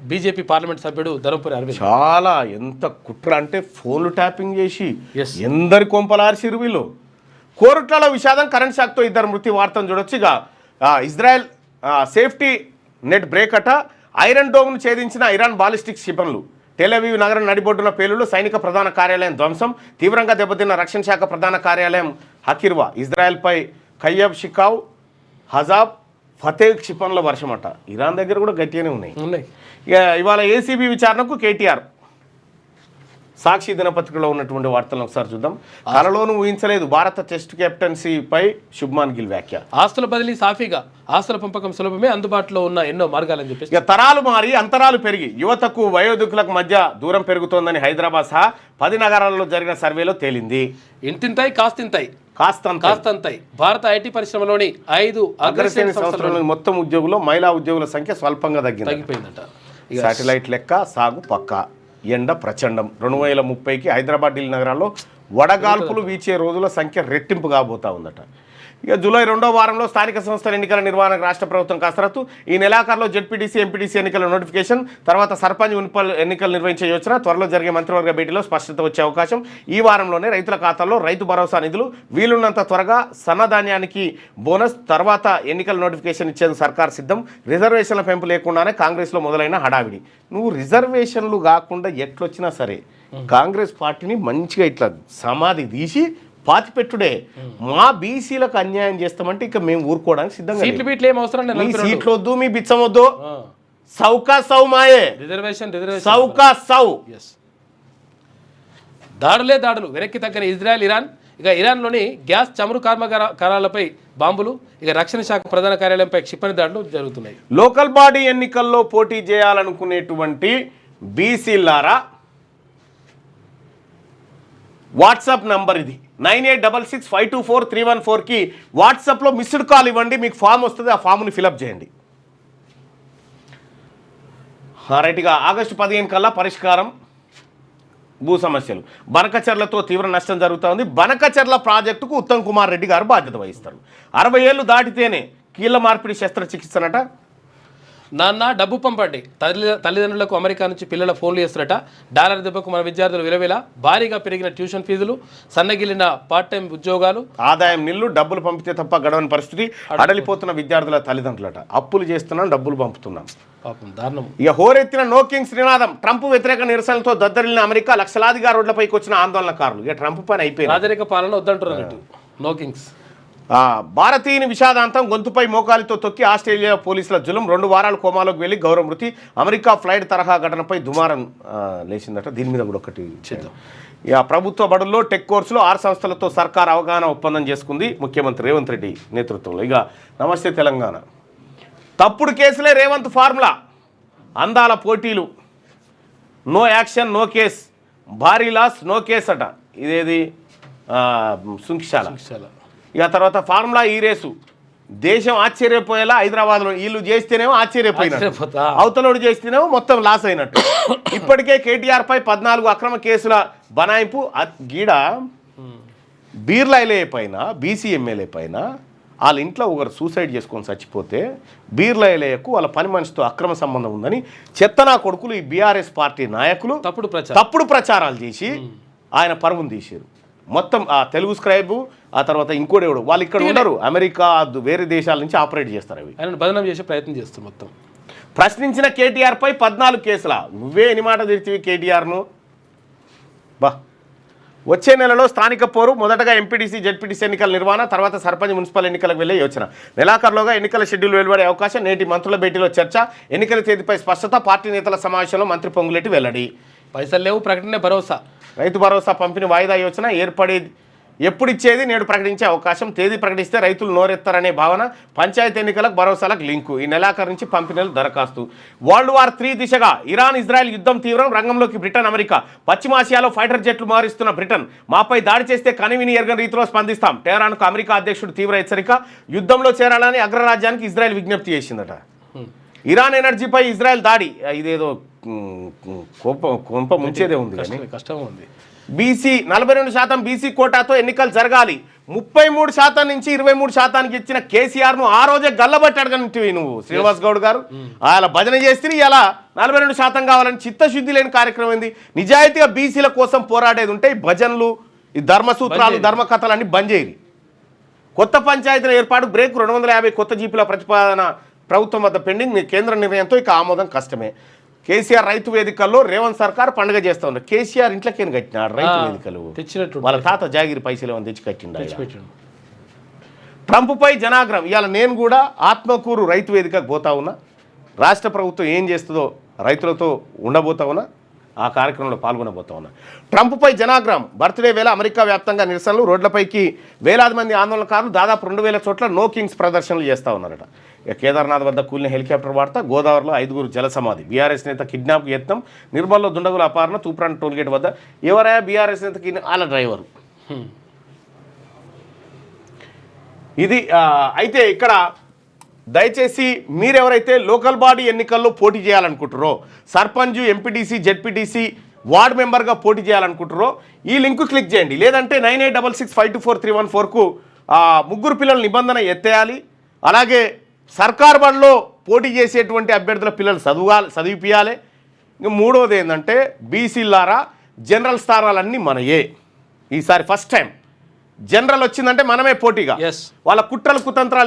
బీజేపీ పార్లమెంట్ సభ్యుడు ధర్మపురి అరవింద్. చాలా ఎంత కుట్ర అంటే ఫోన్లు ట్యాపింగ్ చేసి Yes. ఎందరి కొంపలార్చిరు వీళ్ళు. కోరుట్లలో విషాదం, కరెంట్ షాక్తో 2 మృతి వార్తను చూడొచ్చు. ఇక ఇజ్రాయెల్ సేఫ్టీ నెట్ బ్రేక్ అట. ఐరన్ డోమ్ను ఛేదించిన ఇరాన్ బాలిస్టిక్ క్షిపణులు. టెల్-అవీవ్ నగరం నడిబొడ్డున పేలుళ్లు, సైనిక ప్రధాన కార్యాలయం ధ్వంసం, తీవ్రంగా దెబ్బతిన్న రక్షణ శాఖ ప్రధాన కార్యాలయం హకిర్వా. ఇజ్రాయెల్పై ఖయ్యబ్ షికావ్, హజాబ్, ఫతే క్షిపణుల వర్షమట. ఇరాన్ దగ్గర కూడా గట్టిగానే ఉన్నాయి. ఇక ఇవాళ ఏసీబీ విచారణకు కేటీఆర్. సాక్షి దినపత్రికలో ఉన్నటువంటి వార్తలను ఒకసారి చూద్దాం. కలలోనూ ఊహించలేదు భారత టెస్ట్ కెప్టెన్సీపై శుభ్మాన్ గిల్ వ్యాఖ్య. ఆస్తుల బదిలీ సాఫీగా, ఆస్తుల పంపకం సులభమే, అందుబాటులో ఉన్న ఎన్నో మార్గాలని చెప్పేసి. ఇక తరాలు మారి అంతరాలు పెరిగి యువతకు వయోధికులకు మధ్య దూరం పెరుగుతోందని హైదరాబాద్ సహా 10 నగరాల్లో జరిగిన సర్వేలో తేలింది. ఇంతింతాయి కాస్తింతాయి కాస్తంతాయి. భారత ఐటీ పరిశ్రమలోని 5 అగ్రశ్రేణి సంస్థల మొత్తం ఉద్యోగుల్లో మహిళా ఉద్యోగుల సంఖ్య స్వల్పంగా తగ్గిపోయిందట. శాటిలైట్ లెక్క సాగు పక్కా. ఎండ ప్రచండం. 2030కి హైదరాబాద్, ఢిల్లీ నగరాల్లో వడగాల్పులు వీచే రోజుల సంఖ్య రెట్టింపు కాబోతా ఉందట. ఇక జూలై 2వ వారంలో స్థానిక సంస్థల ఎన్నికల నిర్వహణకు రాష్ట్ర ప్రభుత్వం కసరత్తు. ఈ నెలాఖరులో జెడ్పీటీసీ, ఎంపీటీసీ ఎన్నికల నోటిఫికేషన్, తర్వాత సర్పంచ్, మున్సిపల్ ఎన్నికలు నిర్వహించే యోచన. త్వరలో జరిగే మంత్రివర్గ భేటీలో స్పష్టత వచ్చే అవకాశం. ఈ వారంలోనే రైతుల ఖాతాల్లో రైతు భరోసా నిధులు, వీలున్నంత త్వరగా సన్నధాన్యానికి బోనస్, తర్వాత ఎన్నికల నోటిఫికేషన్ ఇచ్చేందుకు సర్కార్ సిద్ధం. రిజర్వేషన్ల పెంపు లేకుండానే కాంగ్రెస్లో మొదలైన హడావిడి. నువ్వు రిజర్వేషన్లు కాకుండా ఎట్లొచ్చినా సరే కాంగ్రెస్ పార్టీని మంచిగా ఇట్లా సమాధి తీసి పాతిపెట్టుడే. మా బీసీలకు అన్యాయం చేస్తామంటే ఇక మేము ఊరుకోవడానికి సిద్ధంగా. మీ సీట్లు వద్దు, మీ బిచ్చం వద్దు, సౌకా సౌ మాయే రిజర్వేషన్ సౌకా సౌ. దాడులు వెనక్కి తగ్గని ఇజ్రాయెల్, ఇరాన్. ఇక ఇరాన్లోని గ్యాస్ చమురు కర్మాగారాలపై బాంబులు, ఇక రక్షణ శాఖ ప్రధాన కార్యాలయంపై క్షిపణి దాడులు జరుగుతున్నాయి. లోకల్ బాడీ ఎన్నికల్లో పోటీ చేయాలనుకునేటువంటి బీసీలారా వాట్సాప్ నంబర్ ఇది 9866524314కి వాట్సాప్లో మిస్డ్ కాల్ ఇవ్వండి. మీకు ఫామ్ వస్తుంది, ఆ ఫామ్ని ఫిలప్ చేయండి. రైట్గా ఆగస్టు 15 కల్లా పరిష్కారం భూ సమస్యలు. బనకచర్లతో తీవ్ర నష్టం జరుగుతూ ఉంది. బనకచర్ల ప్రాజెక్టుకు ఉత్తమ్ కుమార్ రెడ్డి గారు బాధ్యత వహిస్తారు. 60 ఏళ్ళు దాటితేనే కీళ్ళ మార్పిడి శస్త్రచికిత్సనట. నాన్న డబ్బు పంపండి, తల్లిదండ్రులకు అమెరికా నుంచి పిల్లల ఫోన్లు చేస్తున్నట. డాలర్ దెబ్బకు మన విద్యార్థులు విలువేల. భారీగా పెరిగిన ట్యూషన్ ఫీజులు, సన్నగిలిన పార్ట్ టైం ఉద్యోగాలు, ఆదాయం నిల్లు, డబ్బులు పంపితే తప్ప గడవని పరిస్థితి. అడలిపోతున్న విద్యార్థుల తల్లిదండ్రులట. అప్పులు చేస్తున్నాం, డబ్బులు పంపుతున్నాం. పాపం దారుణం. ఇక హోరెత్తిన నో కింగ్స్ నినాదం. ట్రంప్ వ్యతిరేక నిరసనలతో దద్దరిల్లిన అమెరికా, లక్షలాదిగా రోడ్లపైకి వచ్చిన ఆందోళనకారులు. ఇక ట్రంప్ పని అయిపోయింది. రాజరిక పాలన వద్దంటున్నారు. No Kings. భారతీయుని విషాదాంతం, గొంతుపై మోకాలితో తొక్కి ఆస్ట్రేలియా పోలీసుల జులుం. 2 వారాలు కోమాలోకి వెళ్ళి గౌరవ మృతి. అమెరికా ఫ్లైట్ తరహా ఘటనపై దుమారం లేచిందట. దీని మీద కూడా ఒకటి చేద్దాం. ఇక ప్రభుత్వ బడుల్లో టెక్ కోర్సులో 6 సంస్థలతో సర్కార్ అవగాహన ఒప్పందం చేసుకుంది ముఖ్యమంత్రి రేవంత్ రెడ్డి నేతృత్వంలో. ఇక నమస్తే తెలంగాణ. తప్పుడు కేసులే రేవంత్ ఫార్ములా. అందాల పోటీలు, నో యాక్షన్ నో కేస్, భారీ లాస్ నో కేస్ అట. ఇదేది సుంకిశాల. ఇక తర్వాత ఫార్ములా ఈ రేసు. దేశం ఆశ్చర్యపోయేలా హైదరాబాద్లో వీళ్ళు చేస్తేనేమో ఆశ్చర్యపోయినట్టు, అవతలోడు చేస్తేనేమో మొత్తం లాస్ అయినట్టు. ఇప్పటికే కేటీఆర్పై 14 అక్రమ కేసుల బనాయింపు. గీడ బీర్లా పైన, బీసీ ఎమ్మెల్యే పైన వాళ్ళ ఇంట్లో ఒకరు సూసైడ్ చేసుకొని చచ్చిపోతే బీర్లాయలకు వాళ్ళ పని మనిషితో అక్రమ సంబంధం ఉందని చెత్తనా కొడుకులు ఈ బీఆర్ఎస్ పార్టీ నాయకులు తప్పుడు ప్రచారాలు చేసి ఆయన పరువును తీశారు. మొత్తం ఆ తెలుగు స్క్రైబు ఆ తర్వాత ఇంకోటి ఎవడు వాళ్ళు ఇక్కడ ఉండరు, అమెరికా వేరే దేశాల నుంచి ఆపరేట్ చేస్తారు అవి. ఆయన బదనాం చేసే ప్రయత్నం చేస్తారు మొత్తం. ప్రశ్నించిన కేటీఆర్పై 14 కేసులా? నువ్వే ఎన్ని మాట తిరిగివి కేటీఆర్ను? బా వచ్చే నెలలో స్థానిక పోరు, మొదటగా ఎంపీటీసీ జెడ్పీటీసీ ఎన్నికల నిర్వహణ, తర్వాత సర్పంచ్ మున్సిపల్ ఎన్నికలకు వెళ్లే యోచన. నెలాఖరులోగా ఎన్నికల షెడ్యూల్ వెలువడే అవకాశం. నేటి మంత్రుల భేటీలో చర్చ. ఎన్నికల తేదీపై స్పష్టత. పార్టీ నేతల సమావేశంలో మంత్రి పొంగులేటి వెల్లడి. పైసలు లేవు, ప్రకటనే భరోసా. రైతు భరోసా పంపిణీ వాయిదా యోచన ఏర్పడేది ఎప్పుడిచ్చేది నేడు ప్రకటించే అవకాశం. తేదీ ప్రకటిస్తే రైతులు నోరెత్తారనే భావన. పంచాయతీ ఎన్నికలకు భరోసాలకు లింకు. ఈ నెలాఖరు నుంచి పంపిణీలు దరఖాస్తు. వరల్డ్ వార్ 3 దిశగా ఇరాన్ ఇజ్రాయెల్ యుద్ధం తీవ్రం. రంగంలోకి బ్రిటన్ అమెరికా. పశ్చిమాసియాలో ఫైటర్ జెట్లు మారుస్తున్న బ్రిటన్. మాపై దాడి చేస్తే కనివిని ఎరగని రీతిలో స్పందిస్తాం. టెహరాన్కు అమెరికా అధ్యక్షుడు తీవ్ర హెచ్చరిక. యుద్ధంలో చేరాలని అగ్రరాజ్యానికి ఇజ్రాయెల్ విజ్ఞప్తి చేసిందట. ఇరాన్ ఎనర్జీపై ఇజ్రాయెల్ దాడి. ఇదేదో కొంప ముంచేదే ఉంది కానీ కష్టం ఉంది. బీసీ 42% బీసీ కోటాతో ఎన్నికలు జరగాలి. 33% నుంచి 23% ఇచ్చిన కేసీఆర్ను ఆ రోజే గల్లబట్టి అడగనివి నువ్వు శ్రీనివాస్ గౌడ్ గారు. అలా భజన చేస్తే ఇలా 42% కావాలని చిత్తశుద్ధి లేని కార్యక్రమం ఏంది? నిజాయితీగా బీసీల కోసం పోరాడేది ఉంటే ఈ భజనలు, ఈ ధర్మసూత్రాలు, ధర్మకథలన్నీ బంద్ చేయరు. కొత్త పంచాయతీల ఏర్పాటు బ్రేక్. 250 కొత్త జీపుల ప్రతిపాదన ప్రభుత్వం వద్ద పెండింగ్. కేంద్ర నిర్ణయంతో ఇక ఆమోదం కష్టమే. కేసీఆర్ రైతు వేదికల్లో రేవంత్ సర్కార్ పండుగ చేస్తా ఉన్నారు. కేసీఆర్ ఇంట్లోకేం కట్టినాడు రైతు వేదికలు? తెచ్చినట్టు వాళ్ళ తాత జాగిరి పైసలు ఏమైనా తెచ్చి కట్టిండు. ట్రంప్పై జనాగ్రహం. ఇవాళ నేను కూడా ఆత్మకూరు రైతు వేదికకు పోతా ఉన్నా. రాష్ట్ర ప్రభుత్వం ఏం చేస్తుందో రైతులతో ఉండబోతా ఉన్నా, ఆ కార్యక్రమంలో పాల్గొనబోతా ఉన్నా. ట్రంప్పై జనాగ్రహం. బర్త్డే వేళ అమెరికా వ్యాప్తంగా నిరసనలు. రోడ్లపైకి వేలాది మంది ఆందోళనకారులు. దాదాపు 2000 చోట్ల నో కింగ్స్ ప్రదర్శనలు చేస్తూ ఉన్నారట. కేదార్నాథ్ వద్ద కూలిన హెలికాప్టర్ వార్త. గోదావరిలో 5 జల సమాధి. బీఆర్ఎస్ నేత కిడ్నాప్ యత్నం. నిర్మల్లో దుండగుల అపహరణ. తూప్రాన్ టోల్గేట్ వద్ద ఎవరైనా బీఆర్ఎస్ నేతకి వాళ్ళ డ్రైవరు. ఇది అయితే ఇక్కడ దయచేసి మీరెవరైతే లోకల్ బాడీ ఎన్నికల్లో పోటీ చేయాలనుకుంటారో, సర్పంచ్, ఎంపీటీసీ, జెడ్పీటీసీ, వార్డు మెంబర్గా పోటీ చేయాలనుకుంటారో ఈ లింకు క్లిక్ చేయండి. లేదంటే 9866524314కు 3 పిల్లల నిబంధన ఎత్తేయాలి. అలాగే సర్కార్ బడిలో పోటీ చేసేటువంటి అభ్యర్థుల పిల్లలు చదివిపియాలి. ఇంక మూడవది ఏంటంటే బీసీలారా జనరల్ స్థానాలన్నీ మనయే. ఈసారి ఫస్ట్ టైం జనరల్ వచ్చిందంటే మనమే పోటీగా. వాళ్ళ కుట్రలు కుతంత్రాలు